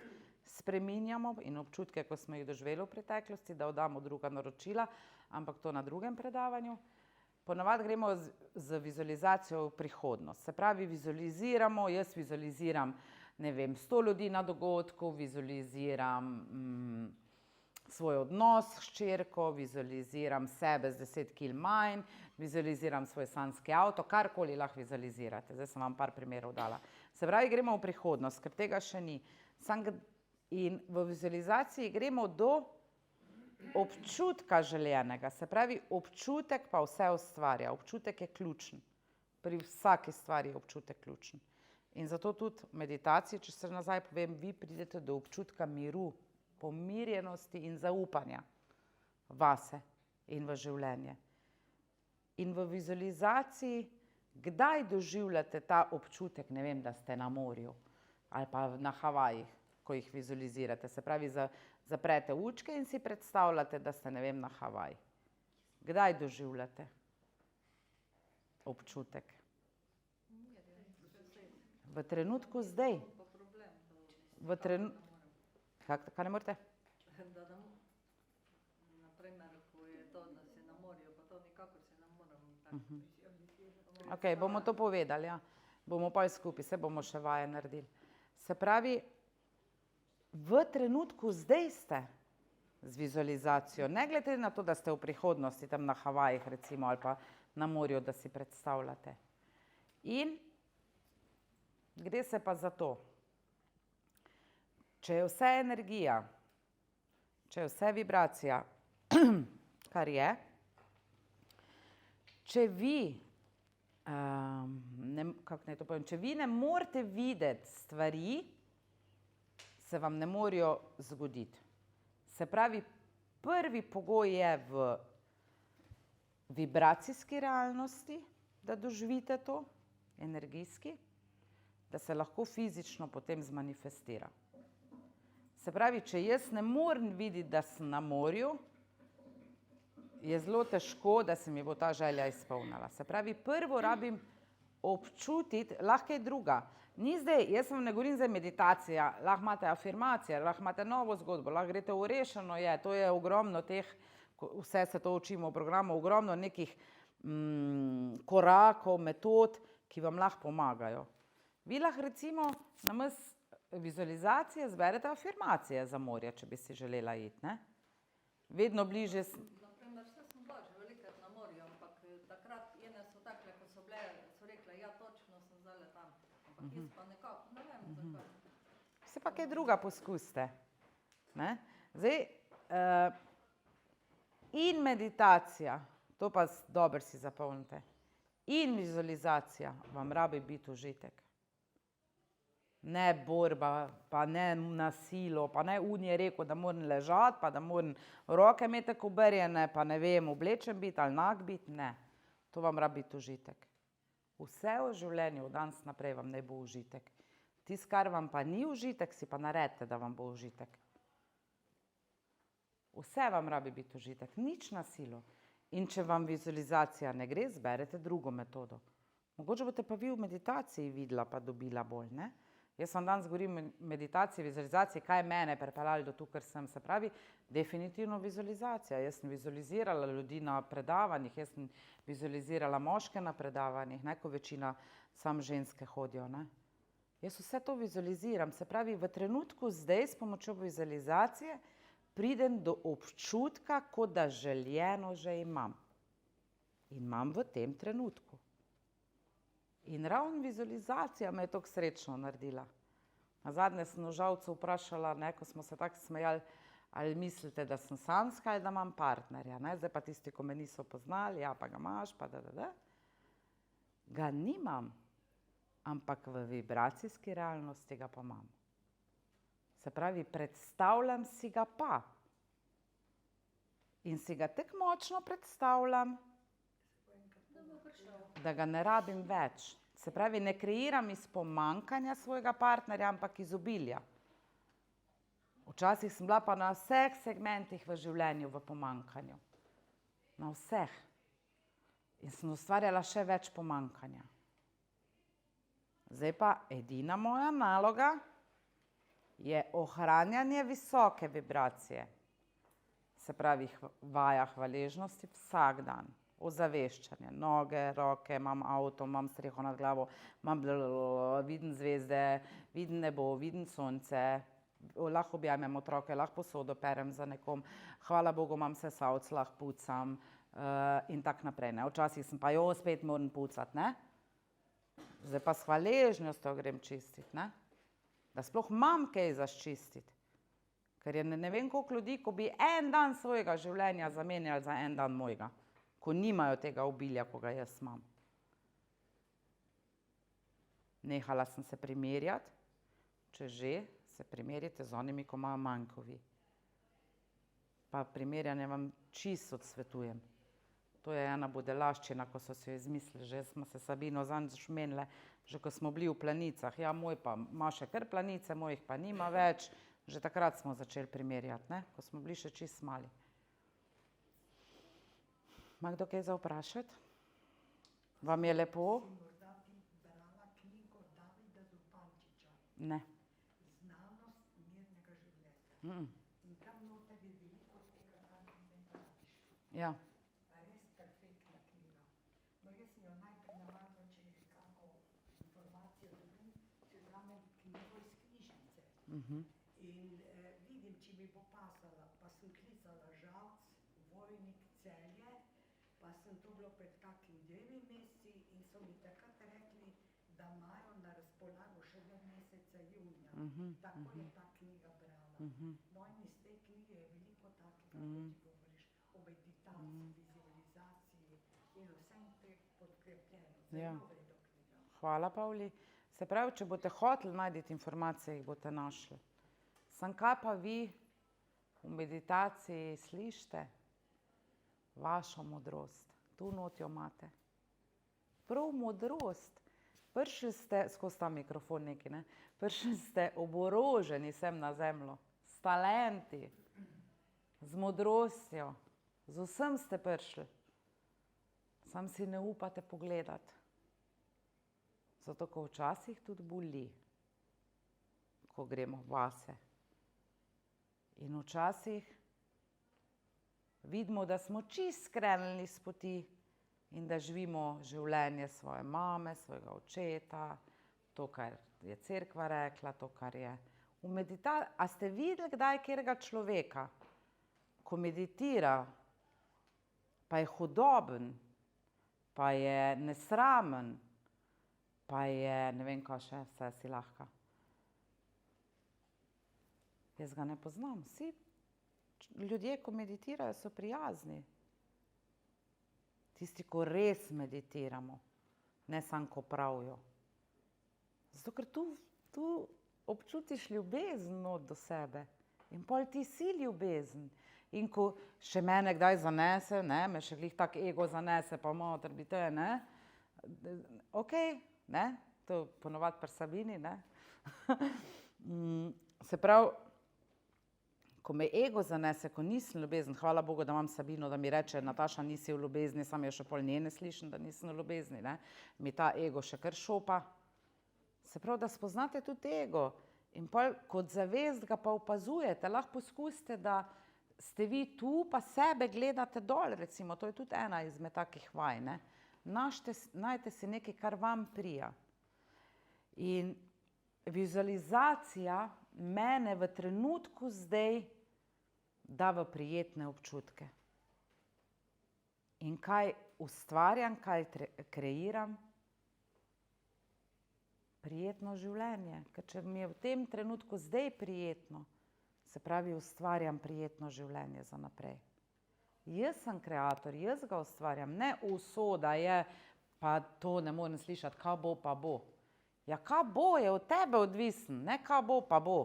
Speaker 1: spreminjamo in občutke, ko smo jih doživeli v preteklosti, da oddamo druga naročila, ampak to na drugem predavanju. Ponavadi gremo z vizualizacijo v prihodnost. Se pravi, vizualiziramo, jaz vizualiziram, ne vem, 100 ljudi na dogodku, vizualiziram svoj odnos s hčerko, vizualiziram sebe z 10 kil manj, vizualiziram svoj sanjski avto, karkoli lahko vizualizirate. Zdaj sem vam par primerov dala. Se pravi, gremo v prihodnost, ker tega še ni. In v vizualizaciji gremo do občutka željenega. Se pravi, občutek pa vse ustvarja. Občutek je ključen. Pri vsaki stvari je občutek ključen. In zato tudi v meditaciji, če se nazaj povem, vi pridete do občutka miru, pomirjenosti in zaupanja vase in v življenje. In v vizualizaciji, kdaj doživljate ta občutek, ne vem, da ste na morju ali pa na Havajih, ko jih vizualizirate. Se pravi, zaprete očke in si predstavljate, da ste, ne vem, na Havajih. Kdaj doživljate občutek? V trenutku zdaj. Kaj ne morete?
Speaker 2: Naprimer, ko je to, da se na morju, pa to nikakor se ne moram tako.
Speaker 1: Ok, bomo to povedali, ja. Bomo pa skupaj, se bomo še vaje naredili. Se pravi, v trenutku zdaj ste z vizualizacijo, ne glede na to, da ste v prihodnosti, tam na Havajih recimo, ali pa na morju, da si predstavljate. In gre se pa za to, če je vse energija, če je vse vibracija, kar je, če vi, kako naj to povem, če vi ne morete videti stvari, se vam ne morejo zgoditi. Se pravi, prvi pogoj je v vibracijski realnosti, da doživite to, energijski, da se lahko fizično potem zmanifestira. Se pravi, če jaz ne morem videti, da sem na morju, je zelo težko, da se mi bo ta želja izpolnila. Se pravi, prvo rabim občutiti, lahko je druga. Ni zdaj, jaz vam ne govorim zdaj meditacija, lahko imate afirmacije, lahko imate novo zgodbo, lahko greste v rešeno je, to je ogromno teh, vse se to učimo v programu, ogromno nekih korakov, metod, ki vam lahko pomagajo. Vi lahko recimo namesto vizualizacije zberete afirmacije za morje, če bi si želela iti, ne? Vedno bliže...
Speaker 2: Naprimer, vse sem bila že velikrat na morju, ampak takrat ene so takle, ko so bile, so rekle, ja, točno sem zdaj tam. Ampak jaz pa nekako, ne vem, zakaj.
Speaker 1: Se pa kaj druga poskusite, ne? Zdaj, in meditacija, to pa dobro si zapomnite, in vizualizacija vam rabi biti užitek. Ne borba, pa ne nasilo, pa ne on je rekel, da moram ležati, pa da moram roke imeti obrjene, pa ne vem, oblečen biti ali nag biti, ne. To vam rabi biti užitek. Vse v življenju od danes naprej vam ne bo užitek. Tisto, kar vam pa ni užitek, si pa naredite, da vam bo užitek. Vse vam rabi biti užitek, nič na silo. In če vam vizualizacija ne gre, zberete drugo metodo. Mogoče boste pa vi v meditaciji videla pa dobila bolj, ne? Jaz vam danes govorim o meditaciji, vizualizaciji, kaj je mene pripeljalo do tukaj, ker sem, se pravi, definitivno vizualizacija. Jaz sem vizualizirala ljudi na predavanjih, jaz sem vizualizirala moške na predavanjih, ne, ko večina samo ženske hodijo, ne. Jaz vse to vizualiziram, se pravi, v trenutku zdaj s pomočjo vizualizacije pridem do občutka, kot da željeno že imam. In imam v tem trenutku. In ravno vizualizacija me je tako srečno naredila. Nazadnje sem v Žalcu vprašala, ne, ko smo se tako smejali, ali mislite, da sem samska ali da imam partnerja, ne? Zdaj pa tisti, ko me niso poznali, ja, pa ga imaš, pa da. Ga nimam, ampak v vibracijski realnosti ga pa imam. Se pravi, predstavljam si ga pa. In si ga tako močno predstavljam, da ga ne rabim več. Se pravi, ne kreiram iz pomanjkanja svojega partnerja, ampak iz obilja. Včasih sem bila pa na vseh segmentih v življenju v pomanjkanju. Na vseh. In sem ustvarjala še več pomanjkanja. Zdaj pa edina moja naloga je ohranjanje visoke vibracije. Se pravi, vaja hvaležnosti vsak dan. Ozaveščanje, noge, roke, imam avto, imam streho nad glavo, imam vidim zvezde, vidim nebo, vidim sonce, lahko objamem otroke, lahko posodo perem za nekom, hvala Bogu, imam sesalec, lahko pucam in tako naprej. Ne. Včasih sem pa spet moram pucati, ne. Zdaj pa s hvaležnostjo grem čistiti, ne. Da sploh imam kaj za čistiti. Ker je ne vem koliko ljudi, ko bi en dan svojega življenja zamenjali za en dan mojega. Ko nimajo tega obilja, ko ga jaz imam. Nehala sem se primerjati, če že, se primerjate z onimi, ko imajo manj kot vi. Pa primerjanje vam čisto odsvetujem. To je ena budelaščina, ko so si jo izmislili, že smo se Sabino zadnjič menile, že ko smo bili v Planicah. Ja, moj pa ima še kar planice, mojih pa nima več. Že takrat smo začeli primerjati, ne, ko smo bili še čisto mali. Ima kdo kaj za vprašati? Vam je lepo?
Speaker 6: Morda bi brala knjigo Davida Zupančiča,
Speaker 1: Ne.
Speaker 6: Znanost mirnega življenja. In tam noter je veliko tega, kar ti ne praviš.
Speaker 1: Ja.
Speaker 6: Res perfektna knjiga. No, jaz sem jo najprej navadila, če je kako informacijo dobim, si vzamem knjigo iz knjižnice. In vidim, če mi bo pasala, pa sem klicala Žalc, Vojnik, Celje, pa sem to bilo pred kakim 2 meseci in so mi takrat rekli, da imajo na razpolago še do meseca junija. Tako je ta knjiga brala. No in iz te knjige je veliko takega, kot ti govoriš, o meditaciji, vizualizaciji in vsem te podkrepljeno.
Speaker 1: Ja.
Speaker 6: Zelo vredo knjiga.
Speaker 1: Hvala, Pavli. Se pravi, če boste hoteli najti informacije, jih boste našli. Samo kaj pa vi v meditaciji slišite? Vašo modrost. Tu not jo imate. Prav modrost. Prišli ste, skozi ta mikrofon neki, ne? Prišli ste oboroženi sem na zemljo. S talenti. Z modrostjo. Z vsem ste prišli. Sam si ne upate pogledati. Zato, ko včasih tudi boli, ko gremo vase. In včasih vidimo, da smo čisto skrenili s poti in da živimo življenje svoje mame, svojega očeta, to, kar je cerkva rekla, to, kar je v meditaciji. A ste videli kdaj katerega človeka, ko meditira, pa je hudoben, pa je nesramen, pa je ne vem kaj še, vse si lahko. Jaz ga ne poznam. Vsi ljudje, ko meditirajo, so prijazni. Tisti, ko res meditiramo, ne samo ko pravijo. Zato, ker tu tu občutiš ljubezen not do sebe in pol ti si ljubezen. In ko še mene kdaj zanese, ne, me še glih tak ego zanese, pa mater bi te, ne, ok, ne, to ponovadi pri Sabini, ne. Se pravi, ko me ego zanese, ko nisem ljubezen, hvala Bogu, da imam Sabino, da mi reče, Nataša, nisi v ljubezni, sam jo še pol njene slišim, da nisem v ljubezni, ne, mi ta ego še kar šopa. Se pravi, da spoznate tudi ego in pol kot zavest ga pa opazujete, lahko poskusite, da ste vi tu, pa sebe gledate dol, recimo, to je tudi ena izmed takih vaj, ne. Najte si nekaj, kar vam prija. In vizualizacija mene v trenutku zdaj da v prijetne občutke. In kaj ustvarjam, kaj kreiram? Prijetno življenje. Ker če mi je v tem trenutku zdaj prijetno, se pravi, ustvarjam prijetno življenje za naprej. Jaz sem kreator, jaz ga ustvarjam, ne usoda je, pa to ne morem slišati, kaj bo pa bo. Ja, kaj bo, je od tebe odvisen, ne kaj bo pa bo.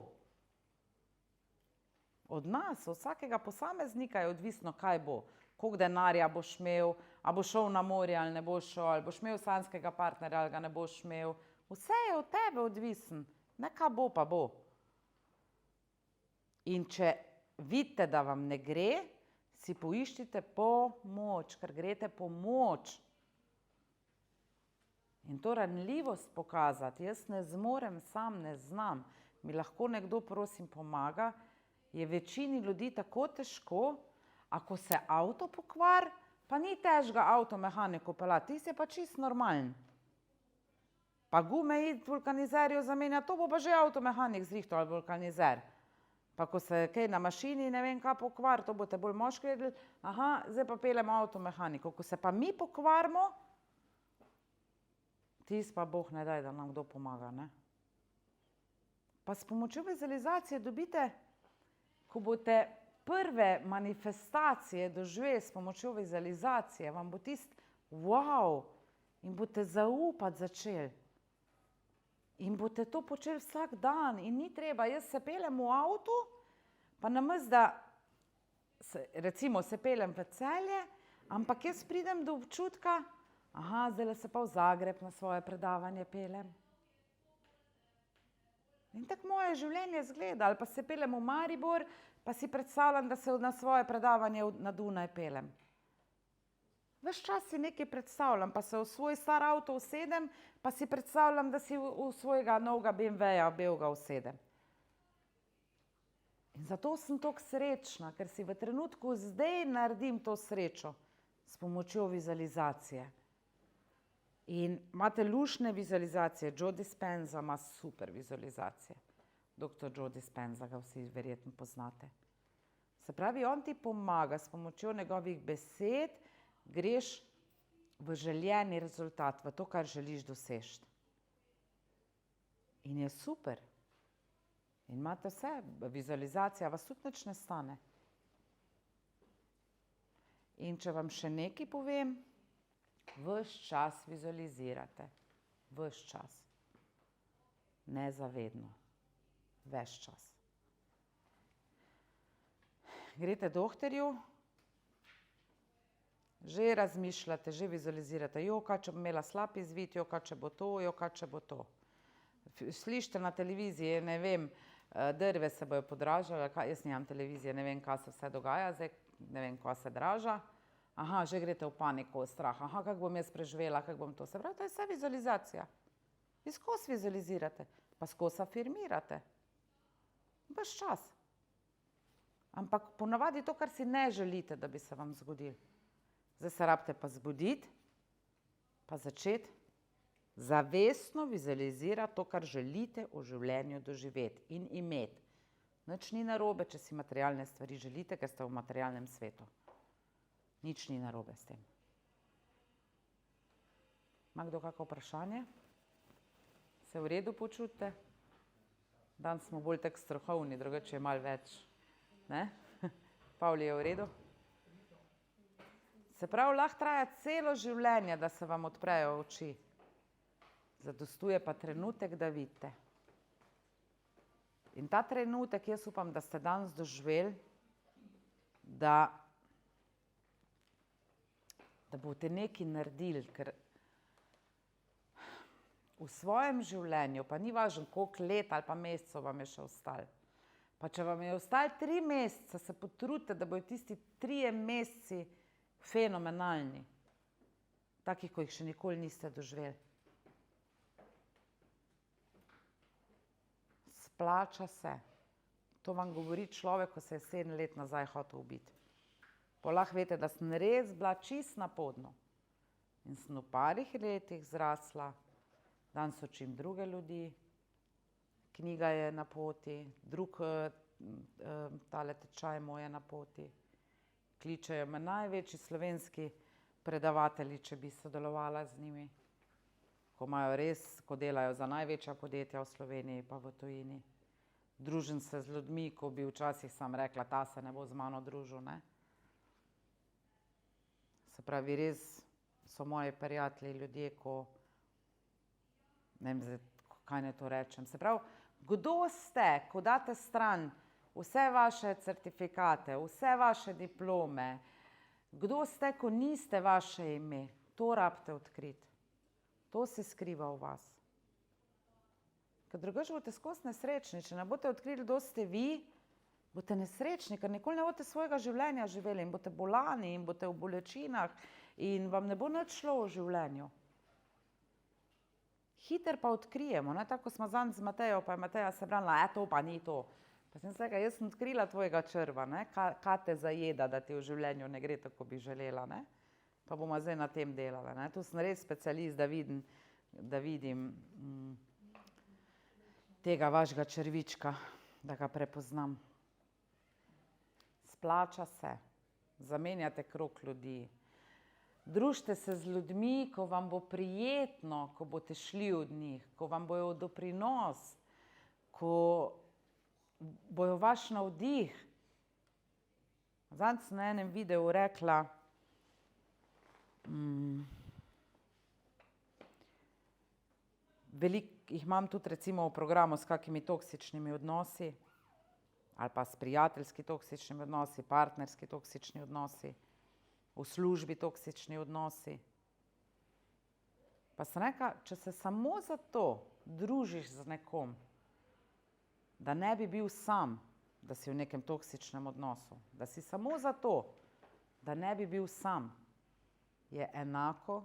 Speaker 1: Od nas, od vsakega posameznika je odvisno, kaj bo. Koliko denarja boš imel, a boš šel na morje ali ne boš šel, ali boš imel sanjskega partnerja ali ga ne boš imel. Vse je od tebe odvisen, ne kaj bo pa bo. In če vidite, da vam ne gre, si poiščite pomoč, ker greste pomoč. In to ranljivost pokazati, jaz ne zmorem, sam ne znam, mi lahko nekdo, prosim, pomaga, je večini ljudi tako težko, ako se avto pokvari, pa ni težko avtomehaniku peljati, tisti je pa čisto normalen. Pa gume iti vulkanizerju zamenjati, to bo pa že avtomehanik zrihtal ali vulkanizer. Pa ko se kaj na mašini, ne vem kaj pokvari, to boste bolj moški vedeli, aha, zdaj pa peljemo avtomehaniku. Ko se pa mi pokvarimo, tisti pa Bog ne daj, da nam kdo pomaga, ne. Pa s pomočjo vizualizacije dobite, ko boste prve manifestacije doživeli s pomočjo vizualizacije, vam bo tisti wow in boste zaupati začeli. In boste to počeli vsak dan in ni treba, jaz se peljem v avtu, pa namesto da, recimo se peljem v Celje, ampak jaz pridem do občutka, aha, zdajle se pa v Zagreb na svoje predavanje peljem. In tako moje življenje izgleda, ali pa se peljem v Maribor, pa si predstavljam, da se na svoje predavanje na Dunaj peljem. Ves čas si nekaj predstavljam, pa se v svoj star avto usedem, pa si predstavljam, da si v svojega novega BMW-ja belega usedem. In zato sem toliko srečna, ker si v trenutku zdaj naredim to srečo s pomočjo vizualizacije. In imate luštne vizualizacije, Joe Dispenza ima super vizualizacije. Dr. Joe Dispenza, ga vsi verjetno poznate. Se pravi, on ti pomaga s pomočjo njegovih besed, greš v željeni rezultat, v to, kar želiš doseči. In je super. In imate vse, vizualizacija vas tudi nič ne stane. In če vam še nekaj povem, ves čas vizualizirate. Ves čas. Nezavedno. Ves čas. Greste doktorju, že razmišljate, že vizualizirate, kaj če bom imela slab izvid, kaj če bo to, kaj če bo to. Slišite na televiziji, ne vem, drve se bojo podražile, jaz nimam televizije, ne vem, kaj se vse dogaja, zdaj ne vem, kaj se draža. Aha, že greste v paniko, v strah, aha, kako bom jaz preživela, kako bom to. Se pravi, to je vse vizualizacija. Vi skozi vizualizirate, pa skozi afirmirate. Ves čas. Ampak ponavadi to, kar si ne želite, da bi se vam zgodilo. Zdaj se rabite pa zbuditi, pa začeti zavestno vizualizirati to, kar želite v življenju doživeti in imeti. Nič ni narobe, če si materialne stvari želite, ker ste v materialnem svetu. Nič ni narobe s tem. Ima kdo kakšno vprašanje? Se v redu počutite? Danes smo bolj tako strokovni, drugače je malo več. Ne? Pavli je v redu? Se pravi, lahko traja celo življenje, da se vam odprejo oči. Zadostuje pa trenutek, da vidite. In ta trenutek, jaz upam, da ste danes doživeli, da boste nekaj naredili, ker v svojem življenju, pa ni važno, koliko let ali pa mesecev vam je še ostalo, pa če vam je ostalo 3 mesece, se potrudite, da bojo tisti 3 meseci fenomenalni, takih, ko jih še nikoli niste doživeli. Splača se. To vam govori človek, ko se je 7 let nazaj hotel ubiti. Pa lahko veste, da sem res bila čist na podnu. In sem v parih letih zrasla, danes učim druge ljudi, knjiga je na poti, drug tale tečaj moj je na poti. Kličejo me največji slovenski predavatelji, če bi sodelovala z njimi, ko imajo res, ko delajo za največja podjetja v Sloveniji pa v tujini. Družim se z ljudmi, ko bi včasih sam rekla, ta se ne bo z mano družil, ne. Se pravi, res so moji prijatelji ljudje, ko, ne vem zdaj, kaj naj to rečem. Se pravi, kdo ste, ko date stran vse vaše certifikate, vse vaše diplome, kdo ste, ko niste vaše ime, to rabite odkriti. To se skriva v vas. Ker drugače boste skozi nesrečni, če ne boste odkrili, kdo ste vi, boste nesrečni, ker nikoli ne boste svojega življenja živeli in boste bolani in boste v bolečinah in vam ne bo nič šlo v življenju. Hitro pa odkrijemo, ne, tako smo zadnjič z Matejo, pa je Mateja se branila, to pa ni to. Pa sem rekla, jaz sem odkrila tvojega črva, ne, kaj te zajeda, da ti v življenju ne gre tako, bi želela, ne. Pa bomo zdaj na tem delali, ne. Tu sem res specialist, da vidim tega vašega črvička, da ga prepoznam. Splača se, zamenjate krog ljudi. Družite se z ljudmi, ko vam bo prijetno, ko boste šli od njih, ko vam bojo v doprinos, ko bojo vaš navdih. Zadnjič sem na enem videu rekla, veliko jih imam tudi recimo v programu s kakimi toksičnimi odnosi, ali pa s prijateljski toksičnimi odnosi, partnerski toksični odnosi, v službi toksični odnosi. Pa sem rekla, če se samo zato družiš z nekom, da ne bi bil sam, da si v nekem toksičnem odnosu, da si samo zato, da ne bi bil sam, je enako,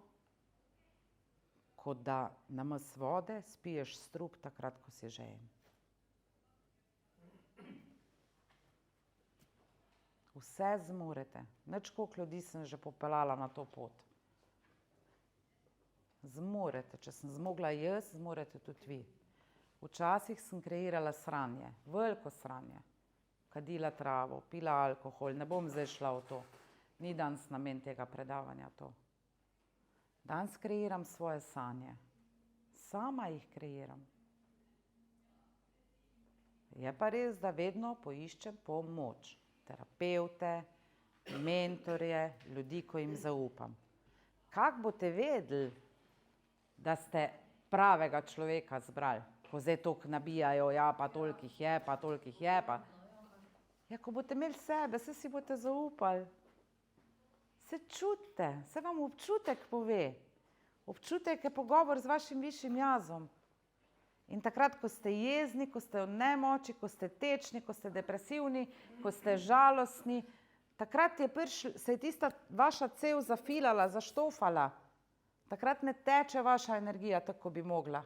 Speaker 1: kot da namesto vode spiješ strup takrat, ko si žejen. Vse zmorete. Nič koliko ljudi sem že popeljala na to pot. Zmorete. Če sem zmogla jaz, zmorete tudi vi. Včasih sem kreirala sranje, veliko sranje. Kadila travo, pila alkohol, ne bom zdaj šla v to. Ni danes namen tega predavanja to. Danes kreiram svoje sanje. Sama jih kreiram. Je pa res, da vedno poiščem pomoč. Terapevte, mentorje, ljudi, ko jim zaupam. Kako boste vedeli, da ste pravega človeka zbrali? Ko zdaj toliko nabijajo, ja, pa toliko jih je, pa toliko jih je, pa... Ja, ko boste imeli sebe, se si boste zaupali. Se čutite, se vam občutek pove. Občutek je pogovor z vašim višjim jazom. In takrat, ko ste jezni, ko ste v nemoči, ko ste tečni, ko ste depresivni, ko ste žalostni, takrat se je tista vaša cev zafilala, zaštofala. Takrat ne teče vaša energija tako, kot bi mogla.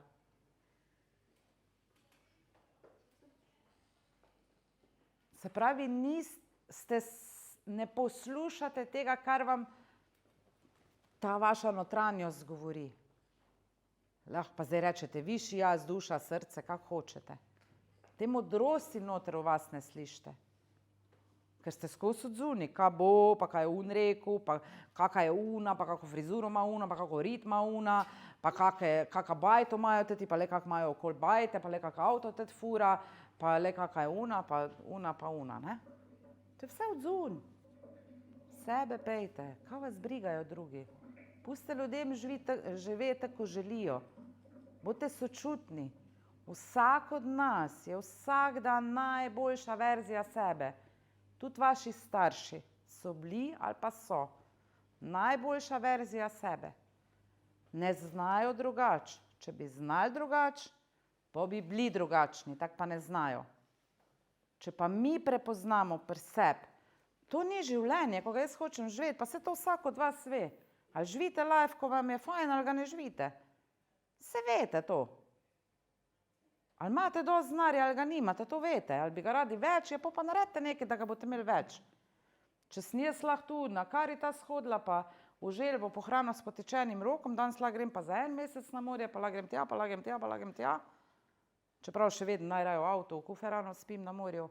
Speaker 1: Se pravi, ne poslušate tega, kar vam ta vaša notranjost govori. Lahko pa zdaj rečete, višji jaz, duša, srce, kako hočete. Te modrosti noter v vas ne slišite. Ker ste skozi odzuni, kaj bo, pa kaj je rekel, pa kaka je una, pa kako frizuro ima una, pa kako rit ima una, pa kaka bajto imajo teti, pa le kak imajo okoli bajte, pa le kak avto teti fura, pa le kaka je una, pa una, ne? To je vse odzun. Sebe pejte, kaj vas brigajo drugi. Pustite ljudem živeti, ko želijo. Bodite sočutni. Vsak od nas je vsak dan najboljša verzija sebe. Tudi vaši starši so bili ali pa so najboljša verzija sebe. Ne znajo drugače. Če bi znali drugače, pa bi bili drugačni, tako pa ne znajo. Če pa mi prepoznamo pri sebi, to ni življenje, ko ga jaz hočem živeti, pa se to vsak od vas ve. Ali živite life, ko vam je fajn, ali ga ne živite. Se veste to. Ali imate dosti denarja, ali ga nimate, to veste. Ali bi ga radi več, je pa naredite nekaj, da ga boste imeli več. Če sem jaz lahko tu na Karitas hodila, pa v želbo po hrano s potečenim rokom, danes lahko grem pa za 1 mesec na morje, pa lahko grem tja, pa lahko grem tja, pa lahko grem tja. Čeprav še vedno najraje v avtu, v kuferanu spim na morju.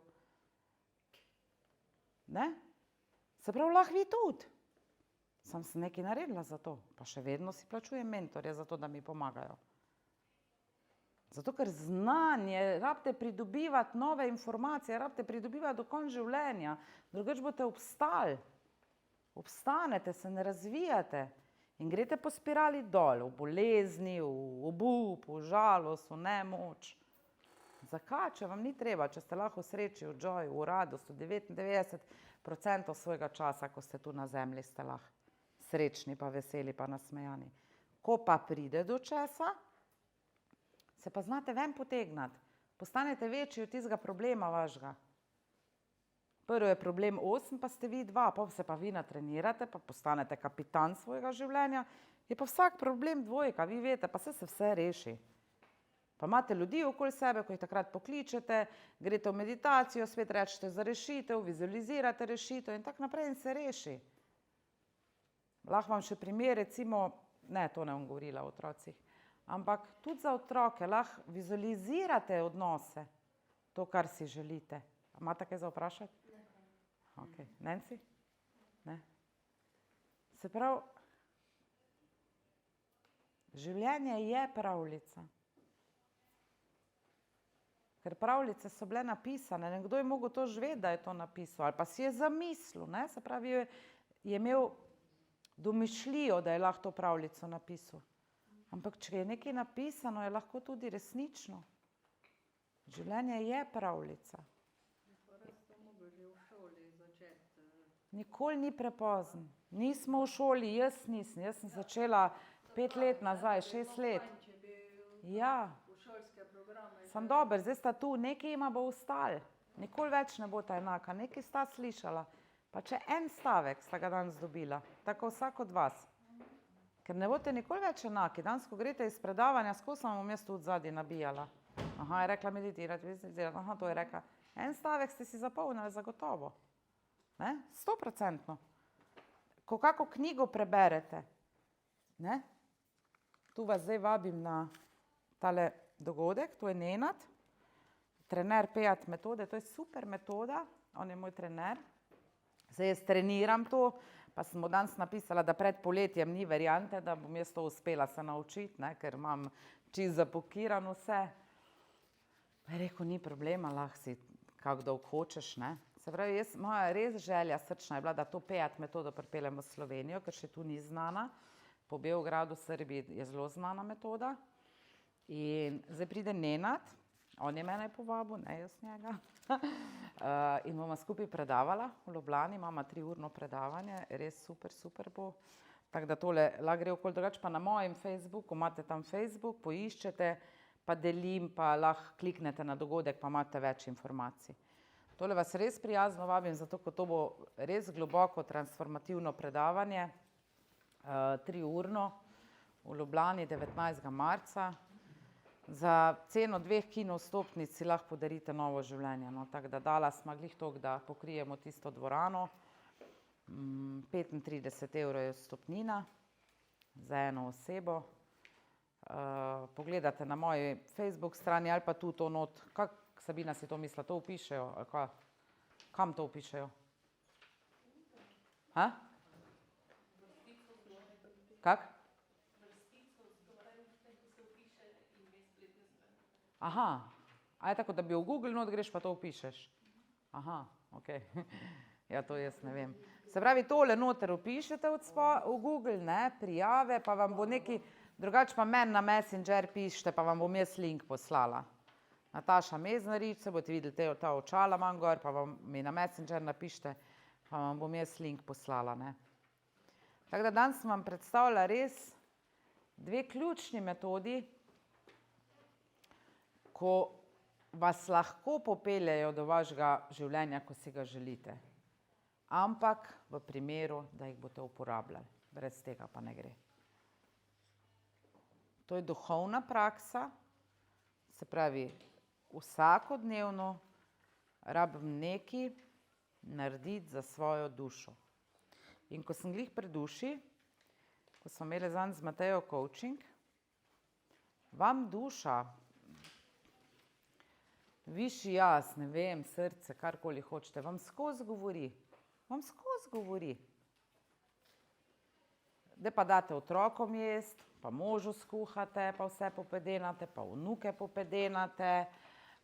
Speaker 1: Ne? Se pravi, lahko vi tudi. Sam sem nekaj naredila za to, pa še vedno si plačujem mentorje za to, da mi pomagajo. Zato, ker znanje, rabite pridobivati nove informacije, rabite pridobivati do konca življenja, drugače boste obstali. Obstanete, se ne razvijate in greste po spirali dol, v bolezni, v obup, v žalost, v nemoč. Zakaj, če vam ni treba, če ste lahko v sreči, v joyu, v radosti, 99% svojega časa, ko ste tu na zemlji, ste lahko srečni, pa veseli, pa nasmejani. Ko pa pride do česa, se pa znate ven potegnati. Postanete večji od tistega problema vašega. Prvo je problem 8, pa ste vi 2, pa se pa vi natrenirate, pa postanete kapitan svojega življenja. Je pa vsak problem 2, vi veste, pa se vse reši. Pa imate ljudi okoli sebe, ko jih takrat pokličete, greste v meditacijo, spet rečete za rešitev, vizualizirate rešitev in tako naprej in se reši. Lahko vam še primer, recimo, ne, to ne bom govorila o otrocih, ampak tudi za otroke lahko vizualizirate odnose, to, kar si želite. Imate kaj za vprašati? Okay. Nancy? Ne? Se pravi, življenje je pravljica. Ker pravljice so bile napisane, nekdo je mogel to živeti, da je to napisal, ali pa si je zamislil, ne? Se pravi, je imel domišljijo, da je lahko to pravljico napisal. Ampak če je nekaj napisano, je lahko tudi resnično. Življenje je pravljica. Nikoli ni prepozno. Nismo v šoli, jaz nisem. Jaz sem začela 5 let nazaj, 6 let. Ja. Sem dober, zdaj sta tu, nekaj ima bo ostalo. Nikoli več ne bo ta enaka, nekaj sta slišala. Pa če en stavek sta ga danes dobila, tako vsak od vas. Ker ne boste nikoli več enaki. Danes, ko greste iz predavanja, skozi vam bom jaz tudi zadnji nabijala. Aha, je rekla meditirati, aha, to je rekla. En stavek ste si zapolnili zagotovo. Ne? 100%. Ko kako knjigo preberete, ne? Tu vas zdaj vabim na tale dogodek, to je Nenad, trener PEAT metode, to je super metoda, on je moj trener. Zdaj jaz treniram to, pa sem mu danes napisala, da pred poletjem ni variante, da bom jaz to uspela se naučiti, ne, ker imam čisto zapokirano vse. Pa je rekel, ni problema, lahko si kako dolgo hočeš, ne. Se pravi, moja res želja srčna je bila, da to PEAT metodo pripeljem v Slovenijo, ker še tu ni znana. Po Beogradu, Srbiji je zelo znana metoda. In zdaj pride Nenad, on je mene povabil, ne jaz njega. In bomo skupaj predavala v Ljubljani, imamo 3-urno predavanje, res super bo. Tako da tole lahko gre okoli drugače, pa na mojem Facebooku, imate tam Facebook, poiščete, pa delim, pa lahko kliknete na dogodek, pa imate več informacij. Tole vas res prijazno vabim, zato ker to bo res globoko transformativno predavanje, 3-urno v Ljubljani 19. marca. Za ceno 2 kino vstopnic si lahko podarite novo življenje. No, tako da dala smo glih toliko, da pokrijemo tisto dvorano. 35 € je vstopnina za eno osebo. Pogledate na moji Facebook strani ali pa tu to not. Kako Sabina si to misla? To vpišejo? Ali kaj? Kam to vpišejo? Ha? Kak? Aha, a je tako, da bi v Google not greš, pa to vpišeš? Aha, okej. Ja, to jaz ne vem. Se pravi, tole noter vpišete v Google, ne, prijave, pa vam bo neki, drugače pa meni na Messenger pišete, pa vam bom jaz link poslala. Nataša Meznarič, se boste videli ta očala manj gor, pa mi na Messenger napište, pa vam bom jaz link poslala, ne. Tako da danes sem vam predstavila res dve ključni metodi, ko vas lahko popeljejo do vašega življenja, ko si ga želite. Ampak v primeru, da jih boste uporabljali. Brez tega pa ne gre. To je duhovna praksa, se pravi, vsakodnevno rabim nekaj narediti za svojo dušo. In ko sem glih pri duši, ko smo imeli zanj z Matejo coaching, vam duša, višji jaz, ne vem, srce, karkoli hočete, vam skozi govori. Vam skozi govori. Da pa date otrokom jesti, pa možu skuhate, pa vse popedenate, pa vnuke popedenate,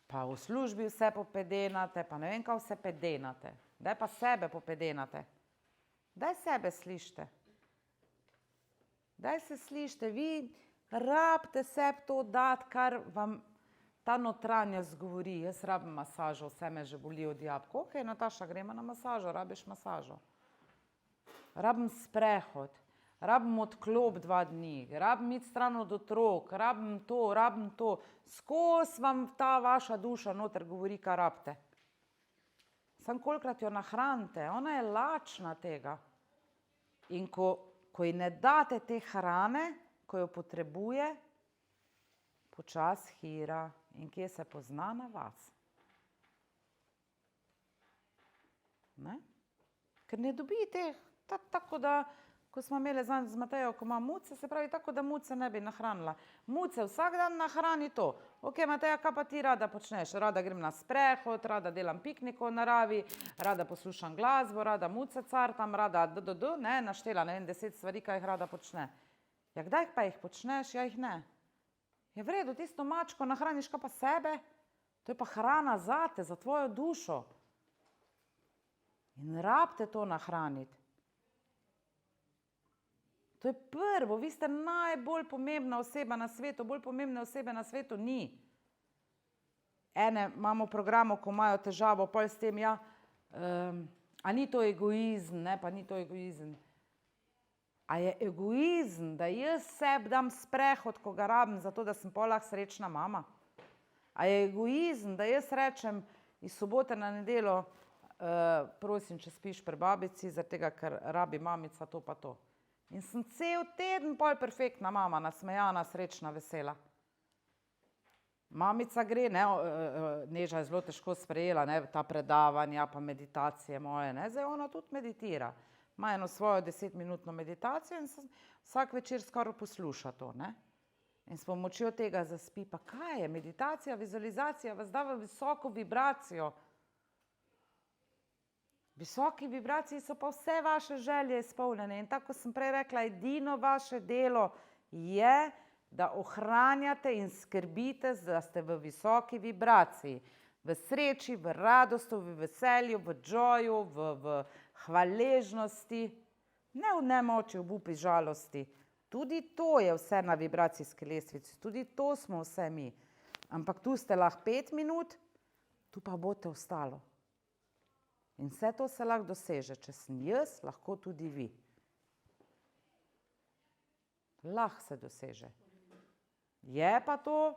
Speaker 1: pa v službi vse popedenate, pa ne vem, kaj vse pedenate. Daj pa sebe popedenate. Daj sebe slište. Daj se slište. Vi rabite sebi to dati, kar vam ta notranjost govori. Jaz rabim masažo, vse me že boli od jabolk. Okej, Nataša, gremo na masažo, rabiš masažo. Rabim sprehod. Rabim odklop 2 dni, rabim iti stran od otrok, rabim to. Skozi vam ta vaša duša noter govori, kaj rabite. Samo kolikrat jo nahranite, ona je lačna tega. In ko ji ne date te hrane, ko jo potrebuje, počasi hira. In kje se pozna? Na vas. Ne? Ker ne dobi teh, tako da, ko smo imeli z Matejo, ko ima muce, se pravi tako, da muce ne bi nahranila. Muce vsak dan nahrani to. Ok, Mateja, kaj pa ti rada počneš? Rada grem na sprehod, rada delam piknik v naravi, rada poslušam glasbo, rada muce cartam, rada ne, naštela, ne vem, 10 stvari, kaj jih rada počne. Ja, kdaj pa jih počneš? Ja, jih ne. Je v redu, tisto mačko nahraniš, kaj pa sebe? To je pa hrana zate, za tvojo dušo. In rabite to nahraniti. To je prvo, vi ste najbolj pomembna oseba na svetu, bolj pomembne osebe na svetu ni. Ene imamo v programu, ko imajo težavo, pol s tem, ja, a ni to egoizem, ne, pa ni to egoizem. A je egoizem, da jaz sebi dam sprehod, ko ga rabim, zato da sem pol lahko srečna mama? A je egoizem, da jaz rečem iz sobote na nedeljo, prosim, če spiš pri babici, zaradi tega, ker rabi mamica to pa to. In sem cel teden pol perfektna mama, nasmejana, srečna, vesela. Mamica gre, ne, Neža je zelo težko sprejela, ne, ta predavanja pa meditacije moje, ne, zdaj ona tudi meditira. Ima eno svojo 10-minutno meditacijo in vsak večer skoraj posluša to, ne. In s pomočjo tega zaspi. Pa kaj je? Meditacija, vizualizacija vas da v visoko vibracijo. Visoki vibraciji so pa vse vaše želje izpolnjene. In tako sem prej rekla, edino vaše delo je, da ohranjate in skrbite, da ste v visoki vibraciji. V sreči, v radosti, v veselju, v joyu, v hvaležnosti, ne v nemoči, v obupi, žalosti. Tudi to je vse na vibracijski lestvici, tudi to smo vse mi. Ampak tu ste lahko 5 minut, tu pa boste ostalo. In vse to se lahko doseže. Če sem jaz, lahko tudi vi. Lahko se doseže. Je pa to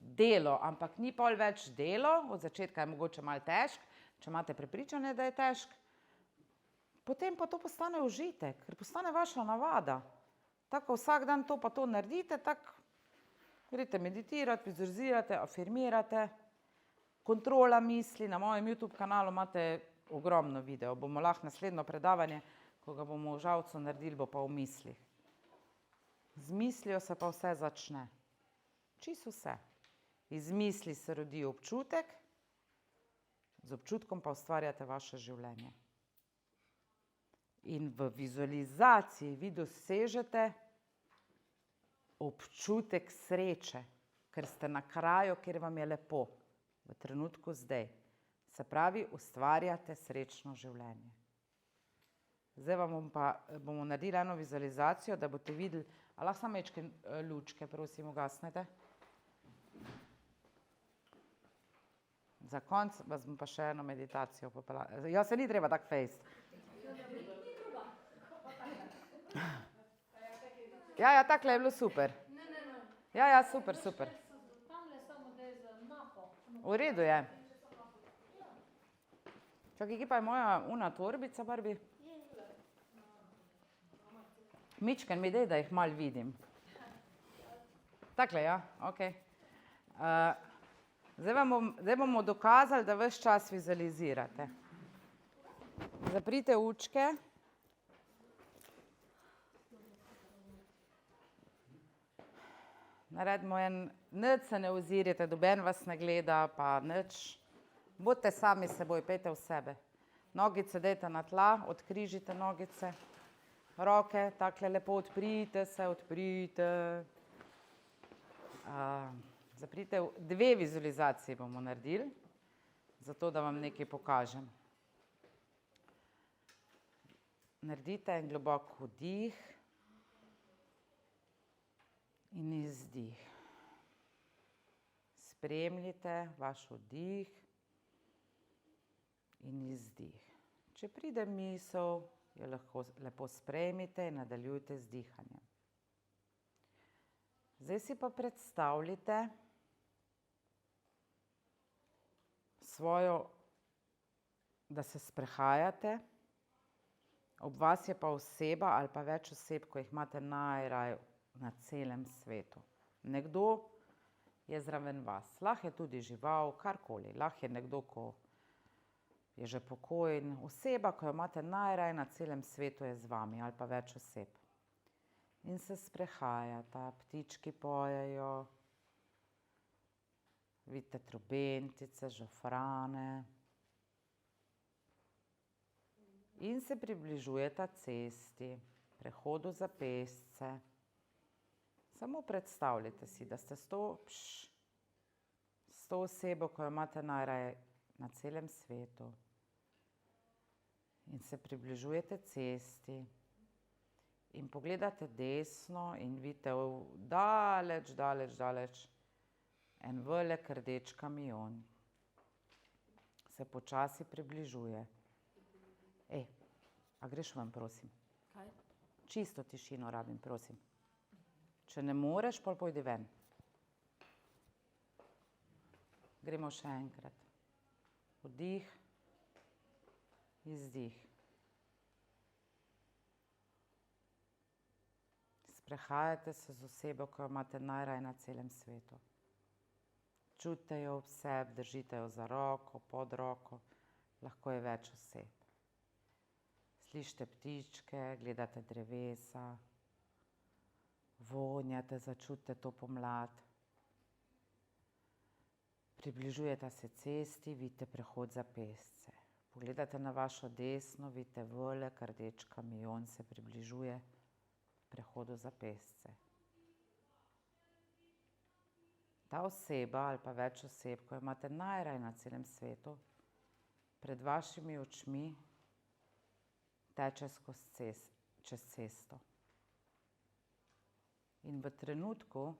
Speaker 1: delo, ampak ni pol več delo, od začetka je mogoče malo težko, če imate prepričanje, da je težko, potem pa to postane užitek, ker postane vaša navada. Tako vsak dan to pa to naredite, tako greste meditirati, vizualizirate, afirmirate, kontrola misli, na mojem YouTube kanalu imate ogromno video, bomo lahko naslednjo predavanje, ko ga bomo v Žalcu naredili, bo pa v mislih. Z mislijo se pa vse začne. Čisto vse. Iz misli se rodi občutek, z občutkom pa ustvarjate vaše življenje. In v vizualizaciji vi dosežete občutek sreče, ker ste na kraju, kjer vam je lepo, v trenutku zdaj. Se pravi, ustvarjate srečno življenje. Zdaj vam bomo naredili eno vizualizacijo, da boste videli, a lahko samo mečke lučke, prosim, ugasnete. Za konec vas bom pa še eno meditacijo popeljala. Ja, se ni treba tako fejst. Ja, takle je bilo super. Ja, super. V redu je. Čakaj, kje pa je moja torbica, Barbi? Mičken mi dej, da jih malo vidim. Takle, ja, okej. Zdaj bomo dokazali, da ves čas vizualizirate. Zaprite očke. Naredimo nič se ne ozirajte, noben vas ne gleda, pa nič. Bodite sami s seboj, pejte v sebe. Nogice dajte na tla, odkrižite nogice. Roke, takle lepo odprite se, zaprite, 2 vizualizaciji bomo naredili, zato da vam nekaj pokažem. Naredite en globok vdih in izdih. Spremljite vaš vdih in izdih. Če pride misel, jo lahko lepo sprejmite in nadaljujte z dihanjem. Zdaj si pa predstavljite da se sprehajate, ob vas je pa oseba ali pa več oseb, ko jih imate najraje na celem svetu. Nekdo je zraven vas, lahko je tudi žival, karkoli, lahko je nekdo, ko je že pokojen, oseba, ko jo imate najraje na celem svetu, je z vami ali pa več oseb. In se sprehajata, ptički pojejo, vidite trobentice, žafrane in se približujeta cesti, prehodu za pešce. Samo predstavljajte si, da ste s to osebo, ko jo imate najraje na celem svetu, in se približujete cesti in pogledate desno in vidite daleč en velik rdeč kamion. Se počasi približuje. A greš ven, prosim?
Speaker 4: Kaj?
Speaker 1: Čisto tišino rabim, prosim. Če ne moreš, pol pojdi ven. Gremo še enkrat. Vdih, izdih. Sprehajate se z osebo, ko jo imate najraje na celem svetu. Čutite jo ob sebi, držite jo za roko, pod roko, lahko je več oseb. Slišite ptičke, gledate drevesa, vonjate, začutite to pomlad. Približujete se cesti, vidite prehod za pešce. Pogledate na vašo desno, vidite velik rdeč kamion se približuje prehodu za pešce. Ta oseba ali pa več oseb, ko jo imate najraje na celem svetu, pred vašimi očmi teče čez cesto. In v trenutku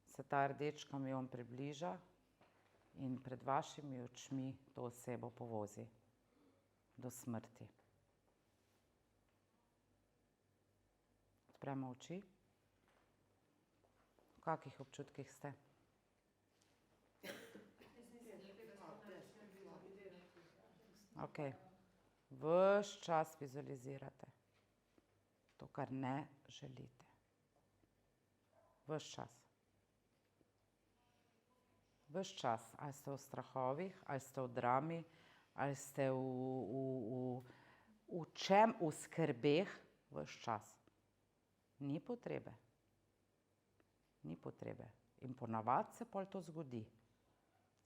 Speaker 1: se ta rdeč kamion približa in pred vašimi očmi to osebo povozi do smrti. Odpremo oči. V kakih občutkih ste? Okej. Ves čas vizualizirate to, kar ne želite. Ves čas. Ves čas. Ali ste v strahovih, ali ste v drami, ali ste v čem, v skrbeh, ves čas. Ni potrebe. Ni potrebe. In ponavadi se pol to zgodi.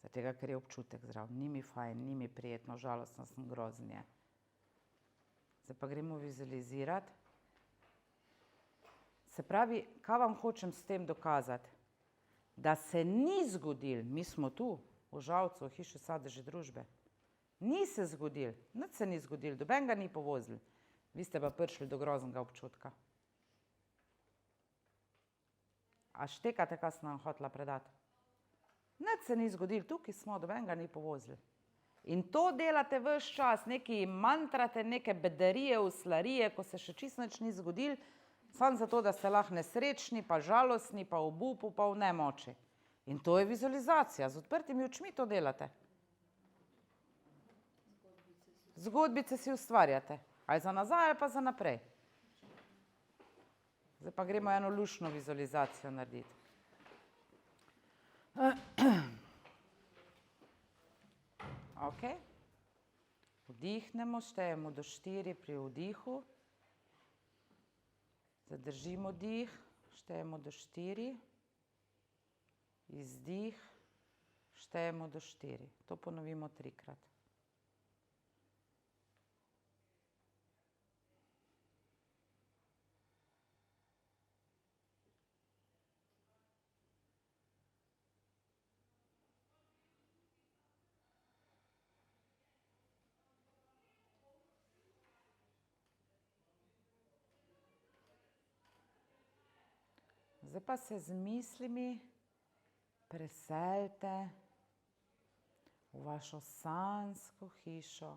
Speaker 1: Zaradi tega, ker je občutek zraven. Ni mi fajn, ni mi prijetno, žalostna sem, grozen je. Zdaj pa gremo vizualizirati. Se pravi, kaj vam hočem s tem dokazati? Da se ni zgodil, mi smo tu, v Žalcu, v hiši Sadeži družbe. Ni se zgodil, nič se ni zgodil, noben ga ni povozil. Vi ste pa prišli do groznega občutka. A štekate, kaj sem vam hotela predati? Nič se ni zgodilo, tukaj smo, nobenega ni povozili. In to delate ves čas, neki mantrate, neke bedarije, uslarije, ko se še čisto nič ni zgodilo, samo zato, da ste lahko nesrečni, pa žalostni, pa v obupu, pa v nemoči. In to je vizualizacija, z odprtimi očmi to delate. Zgodbice si ustvarjate, ali za nazaj, ali pa za naprej. Zdaj pa gremo eno luštno vizualizacijo narediti. Ok, vdihnemo, štejemo do 4 pri vdihu, zadržimo dih, štejemo do 4, izdih, štejemo do 4. To ponovimo 3-krat. Zdaj pa se z mislimi preselite v vašo sanjsko hišo,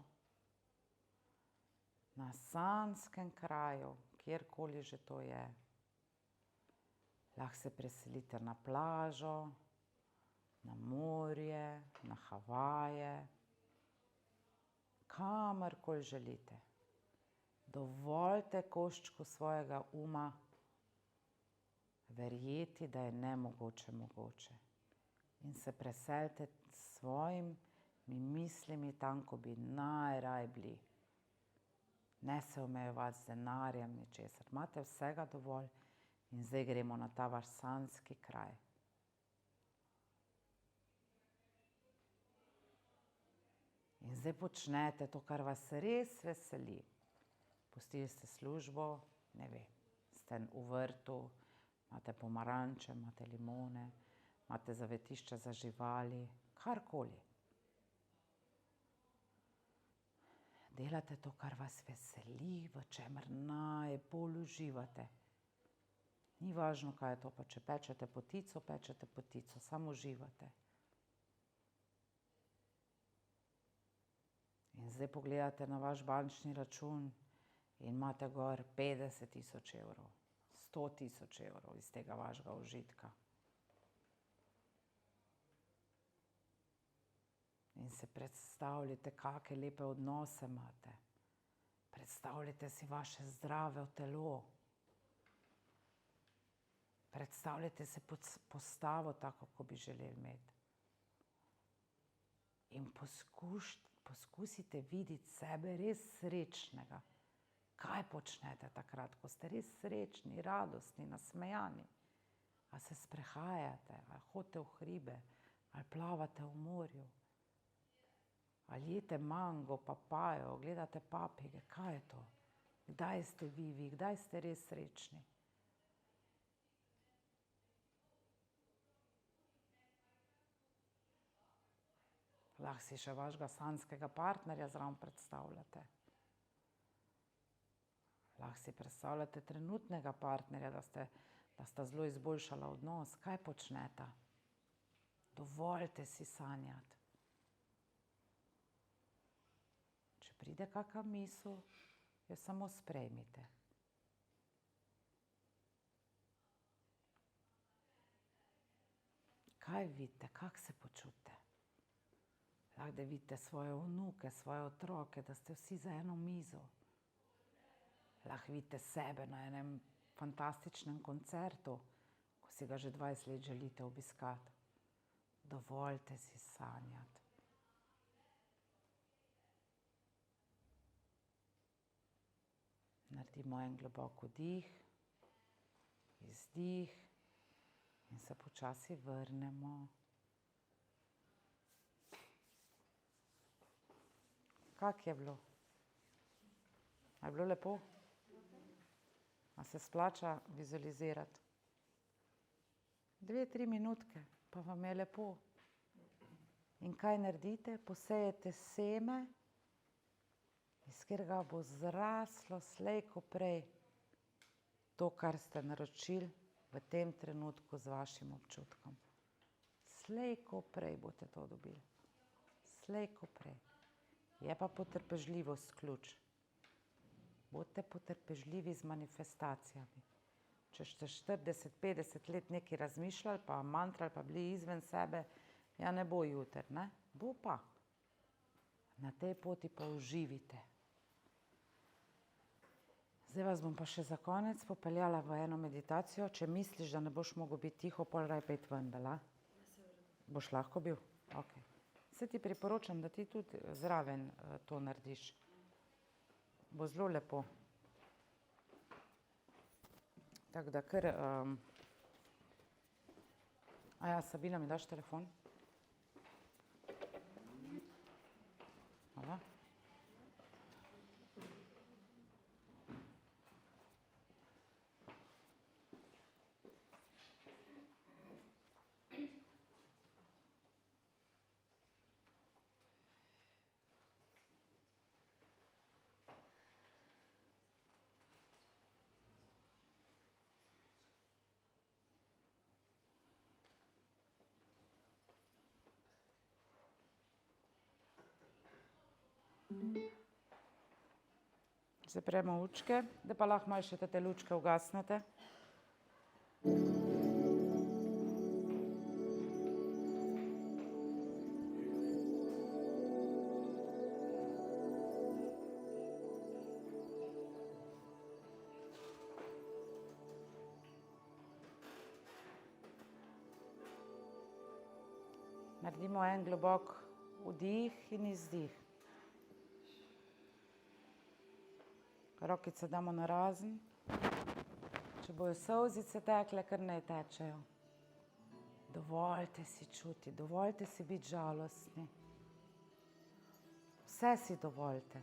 Speaker 1: na sanjskem kraju, kjerkoli že to je. Lahko se preselite na plažo, na morje, na Havaje, kamorkoli želite. Dovolite koščku svojega uma verjeti, da je nemogoče mogoče. In se preselite s svojimi mislimi tam, ko bi najraje bili. Ne se omejevati z denarjem, ničesar. Imate vsega dovolj in zdaj gremo na ta vaš sanjski kraj. In zdaj počnete to, kar vas res veseli. Pustili ste službo, ne vem, ste v vrtu, imate pomaranče, imate limone, imate zavetišče za živali, karkoli. Delate to, kar vas veseli, v čemer najbolj uživate. Ni važno, kaj je to, pa če pečete potico, samo uživate. In zdaj pogledate na vaš bančni račun in imate gor 50 000 evrov. 100 000 evrov iz tega vašega užitka. In se predstavljate, kakšne lepe odnose imate. Predstavljate si vaše zdravo telo. Predstavljate si postavo tako, kot bi želeli imeti. In poskusite videti sebe res srečnega. Kaj počnete takrat, ko ste res srečni, radostni, nasmejani? Ali se sprehajate, ali hodite v hribe, ali plavate v morju, ali jete mango, papajo, gledate papige, kaj je to? Kdaj ste vi, kdaj ste res srečni? Lahko si še vašega sanjskega partnerja zraven predstavljate. Lahko si predstavljate trenutnega partnerja, da sta zelo izboljšala odnos. Kaj počneta? Dovolite si sanjati. Če pride kakšna misel, jo samo sprejmite. Kaj vidite, kako se počutite? Lahko da vidite svoje vnuke, svoje otroke, da ste vsi za eno mizo. Lahko vidite sebe na enem fantastičnem koncertu, ko si ga že 20 let želite obiskati. Dovolite si sanjati. Naredimo en globok vdih, izdih in se počasi vrnemo. Kako je bilo? A je bilo lepo? A se splača vizualizirati? 2-3 minutke, pa vam je lepo. In kaj naredite? Posejete seme, iz katerega bo zraslo slej ko prej to, kar ste naročili v tem trenutku z vašim občutkom. Slej ko prej boste to dobili. Slej ko prej. Je pa potrpežljivost ključ. Bodite potrpežljivi z manifestacijami. Če ste 40-50 let nekaj razmišljali, pa mantrali, pa bili izven sebe, ja ne bo jutri, ne? Bo pa. Na tej poti pa uživite. Zdaj vas bom pa še za konec popeljala v eno meditacijo. Če misliš, da ne boš mogel biti tiho, pol raj pejt ven, da? Boš lahko bil? Okej. Se ti priporočam, da ti tudi zraven to narediš. Bo zelo lepo. Tako da kar... Aja, Sabina, mi daš telefon? Hvala. Zapremo lučke, da pa lahko malo še te lučke ugasnete. Naredimo en globok vdih in izdih. Rokice damo narazen. Če bojo solzice tekle, kar naj tečejo. Dovolite si čuti, dovolite si biti žalostni. Vse si dovolite.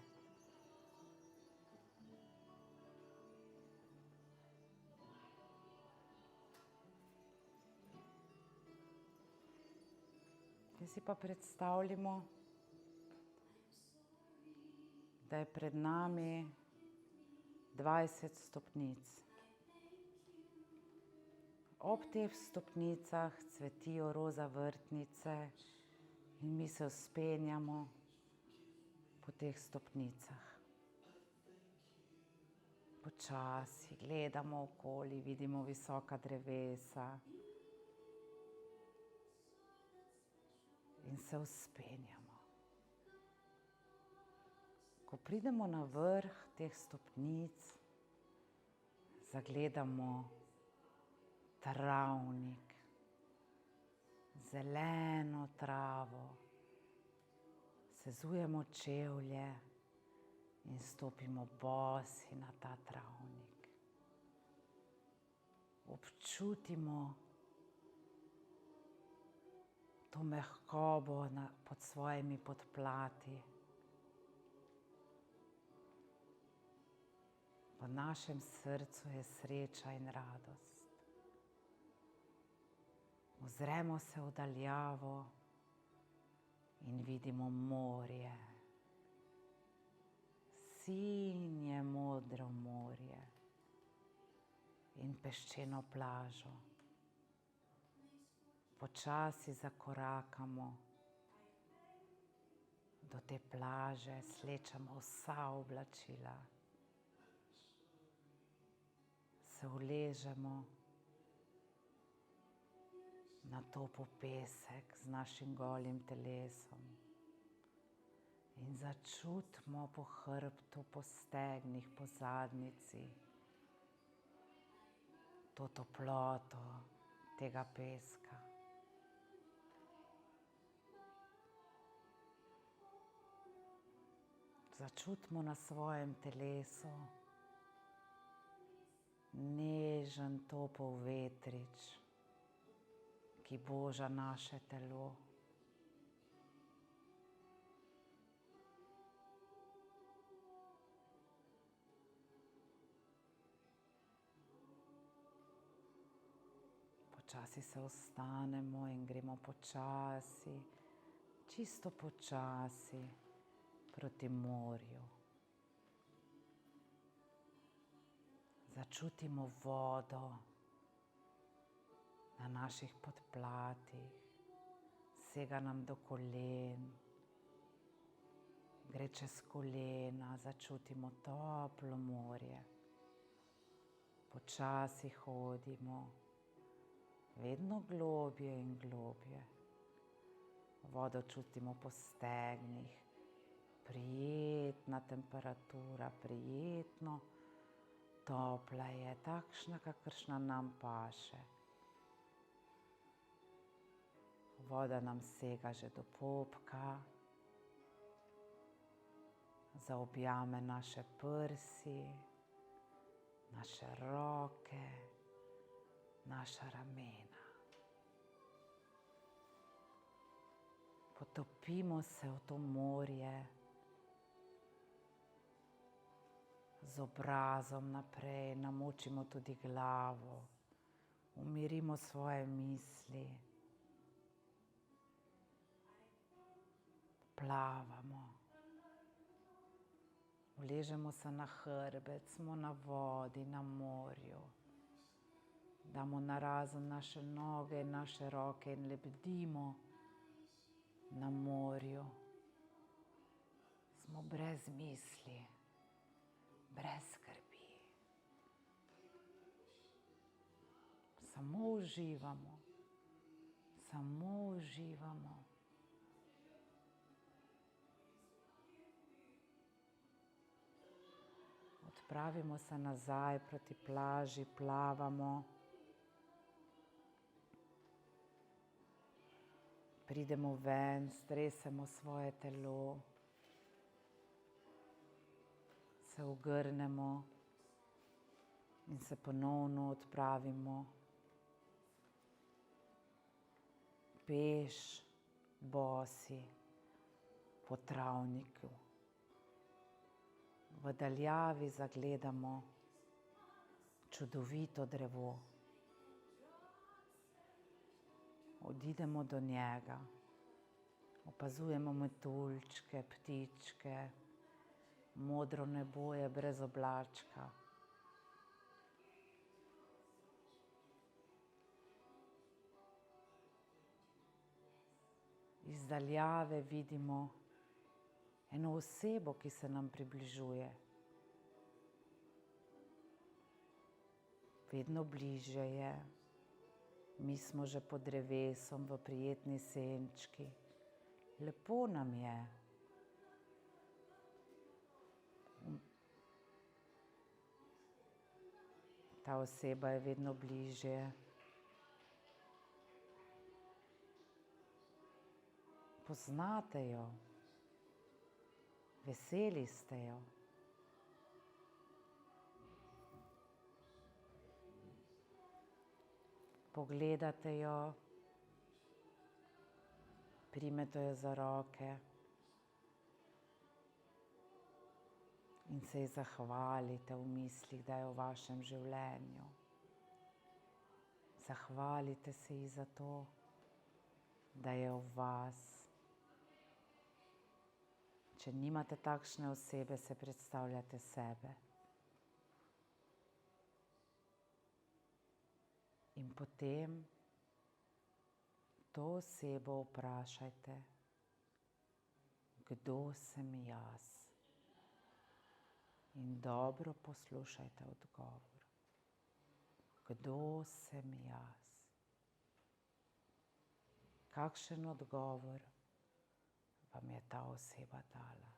Speaker 1: Zdaj si pa predstavljamo, da je pred nami 20 stopnic. Ob teh stopnicah cvetijo roza vrtnice in mi se vzpenjamo po teh stopnicah. Počasi gledamo okoli, vidimo visoka drevesa in se vzpenjamo. Ko pridemo na vrh teh stopnic, zagledamo travnik, zeleno travo, sezujemo čevlje in stopimo bosi na ta travnik. Občutimo to mehkobo pod svojimi podplati. V našem srcu je sreča in radost. Ozremo se v daljavo in vidimo morje. Sinje modro morje in peščeno plažo. Počasi zakorakamo do te plaže, slečemo vsa oblačila. Se uležemo na topel pesek z našim golim telesom in začutimo po hrbtu, po stegnih, po zadnjici to toploto tega peska. Začutimo na svojem telesu nežen topel vetrič, ki boža naše telo. Počasi se vstanemo in gremo počasi, čisto počasi proti morju. Začutimo vodo na naših podplatih, sega nam do kolen, gre čez kolena, začutimo toplo morje. Počasi hodimo, vedno globje in globje. Vodo čutimo po stegnih, prijetna temperatura, prijetno topla je, takšna, kakršna nam paše. Voda nam sega že do popka, zaobjame naše prsi, naše roke, naša ramena. Potopimo se v to morje, z obrazom naprej, namočimo tudi glavo, umirimo svoje misli, plavamo, uležemo se na hrbet, smo na vodi, na morju, damo narazen naše noge in naše roke in lebdimo na morju. Smo brez misli, brez skrbi. Samo uživamo, samo uživamo. Odpravimo se nazaj proti plaži, plavamo. Pridemo ven, stresemo svoje telo, se ogrnemo in se ponovno odpravimo peš, bosi, po travniku. V daljavi zagledamo čudovito drevo. Odidemo do njega, opazujemo metuljčke, ptičke, modro nebo je brez oblačka. Iz daljave vidimo eno osebo, ki se nam približuje. Vedno bližje je. Mi smo že pod drevesom v prijetni senčki. Lepo nam je. Ta oseba je vedno bližje. Poznate jo. Veseli ste jo. Pogledate jo, primete jo za roke in se ji zahvalite v mislih, da je v vašem življenju. Zahvalite se ji za to, da je v vas. Če nimate takšne osebe, se predstavljate sebe. In potem to osebo vprašajte, kdo sem jaz. In dobro poslušajte odgovor. Kdo sem jaz? Kakšen odgovor vam je ta oseba dala?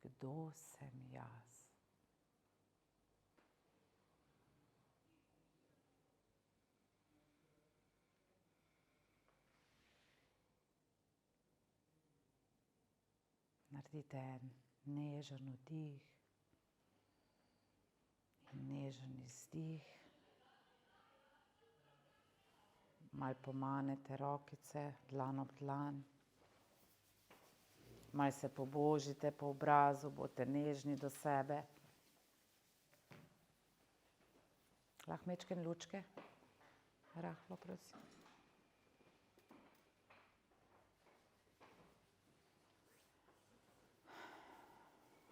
Speaker 1: Kdo sem jaz? Naredite en nežen vdih in nežen izdih. Malo pomanete rokice, dlan ob dlan. Malo se pobožite po obrazu, bodite nežni do sebe. Lahko majčkeno lučke? Rahlo, prosim.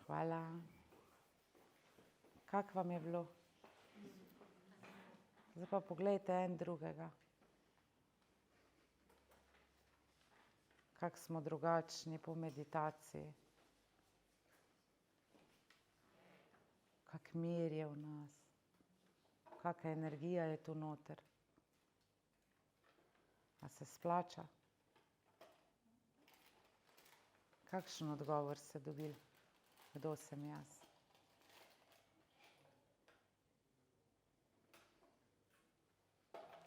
Speaker 1: Hvala. Kako vam je bilo? Zdaj pa poglejte en drugega. kako smo drugačni po meditaciji, kak mir je v nas, kakšna energija je tu noter. A se splača? Kakšen odgovor ste dobili? Kdo sem jaz?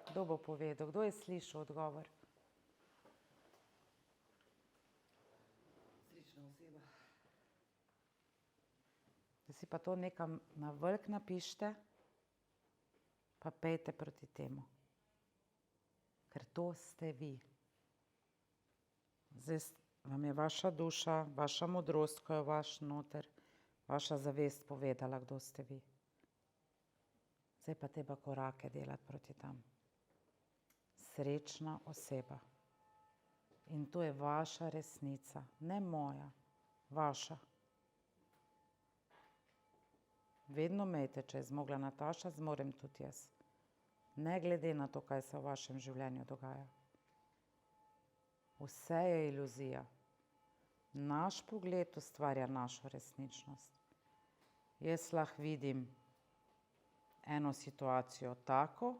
Speaker 1: Kdo bo povedal? Kdo je slišal odgovor?
Speaker 7: Srečna oseba.
Speaker 1: Da si pa to nekam na veliko napišite, pa pejte proti temu. Ker to ste vi. Zdaj vam je vaša duša, vaša modrost, ko je vaš noter, vaša zavest povedala, kdo ste vi. Zdaj pa treba korake delati proti tam. Srečna oseba. In to je vaša resnica, ne moja, vaša. Vedno imejte, če je zmogla Nataša, zmorem tudi jaz. Ne glede na to, kaj se v vašem življenju dogaja. Vse je iluzija. Naš pogled ustvarja našo resničnost. Jaz lahko vidim eno situacijo tako,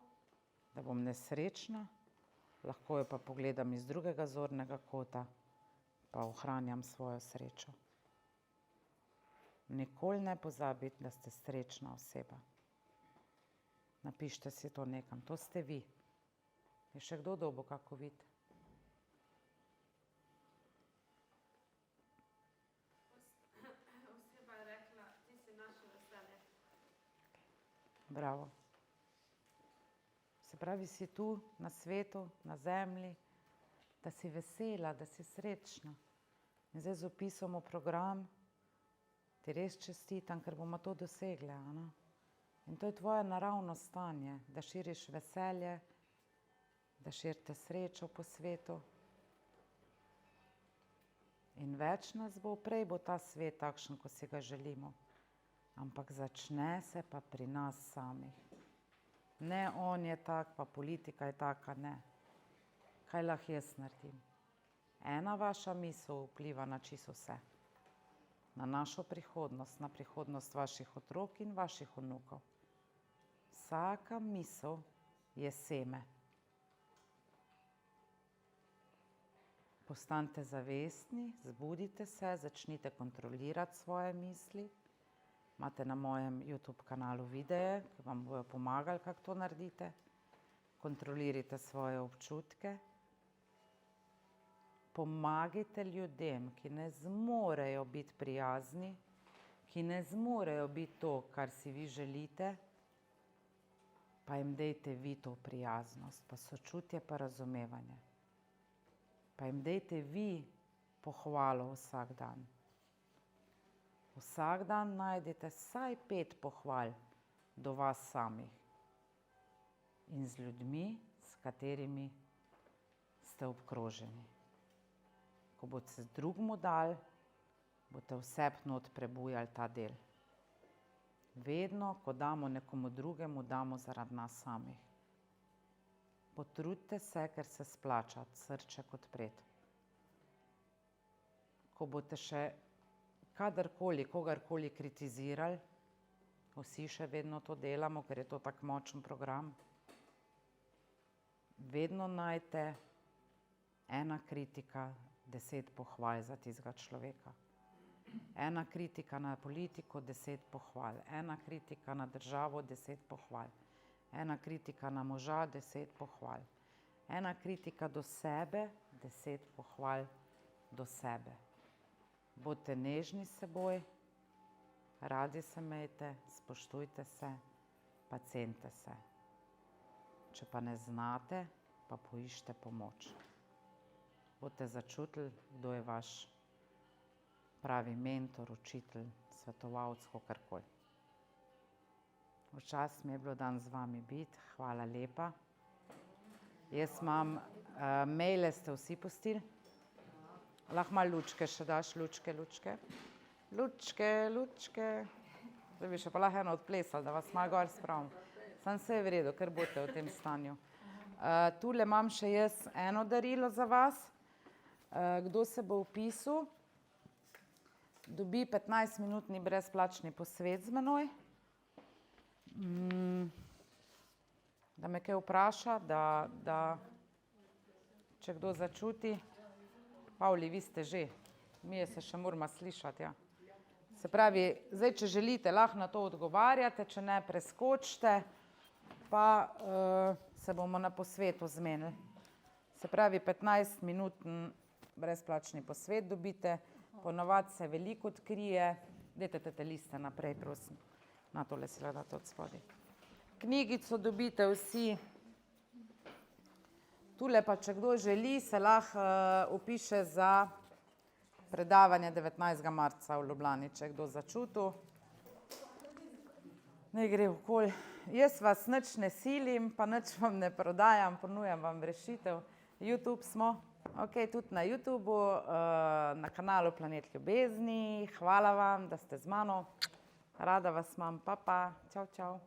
Speaker 1: da bom nesrečna, lahko jo pa pogledam iz drugega zornega kota, pa ohranjam svojo srečo. Nikoli ne pozabite, da ste srečna oseba. Napišite si to nekam, to ste vi. Je še kdo dobil kako vid?
Speaker 3: Oseba je rekla, ti si naše veselje.
Speaker 1: Bravo. Se pravi, si tu na svetu, na zemlji, da si vesela, da si srečna. In zdaj z opisom v program ti res čestitam, ker bomo to dosegli, Ana. In to je tvoje naravno stanje, da širiš veselje, da širite srečo po svetu. In več nas bo, prej bo ta svet takšen, ko si ga želimo. Ampak začne se pa pri nas samih. Ne on je tak, pa politika je taka, ne. Kaj lahko jaz naredim? Ena vaša misel vpliva na čisto vse. Na našo prihodnost, na prihodnost vaših otrok in vaših vnukov. Vsaka misel je seme. Postanite zavestni, zbudite se, začnite kontrolirati svoje misli. Imate na mojem YouTube kanalu videe, ki vam bojo pomagali, kako to naredite. Kontrolirajte svoje občutke. Pomagajte ljudem, ki ne zmorejo biti prijazni, ki ne zmorejo biti to, kar si vi želite, pa jim dejte vi to prijaznost, pa sočutje, pa razumevanje. Pa jim dejte vi pohvalo vsak dan. Vsak dan najdete vsaj 5 pohval do vas samih in z ljudmi, s katerimi ste obkroženi. Ko boste drugmu dali, boste vse not prebujali ta del. Vedno, ko damo nekomu drugemu, damo zaradi nas samih. Potrudite se, ker se splača srček odpreti. Ko boste še kadarkoli, kogarkoli kritizirali, vsi še vedno to delamo, ker je to tak močen program, vedno najte ena kritika, 10 pohval za tistega človeka. Ena kritika na politiko, 10 pohval. Ena kritika na državo, 10 pohval. Ena kritika na moža, 10 pohval. Ena kritika do sebe, 10 pohval do sebe. Bodite nežni s seboj, radi se imejte, spoštujte se, pa cenite se. Če pa ne znate, pa poiščite pomoč. Boste začutili, kdo je vaš pravi mentor, učitelj, svetovalec, kakorkoli. V čast mi je bilo danes z vami biti, hvala lepa. Jaz imam, maile ste vsi pustili? Lahko malo lučke še daš, lučke. Lučke. Zdaj bi še pa lahko eno odplesali, da vas malo gor spravim. Sam se je v redu, ker boste v tem stanju. Tule imam še jaz eno darilo za vas. Kdo se bo vpisal, dobi 15-minutni brezplačni posvet z menoj. Da me kaj vpraša, če kdo začuti. Pavli, vi ste že, mi se še moramo slišati, ja. Se pravi, zdaj, če želite, lahko na to odgovarjate, če ne, preskočite, pa se bomo na posvetu zmenili. Se pravi, 15-minuten brezplačni posvet dobite, ponovadi se veliko odkrije. Dajte te liste naprej, prosim. Na tole si date od spodaj. Knjigico dobite vsi. Tule pa, če kdo želi, se lahko vpiše za predavanje 19. marca v Ljubljani, če kdo začutil. Naj gre okoli. Jaz vas nič ne silim, pa nič vam ne prodajam, ponujam vam rešitev. YouTube smo, tudi na YouTubu, na kanalu Planet ljubezni. Hvala vam, da ste z mano. Rada vas imam, pa, čau, čau.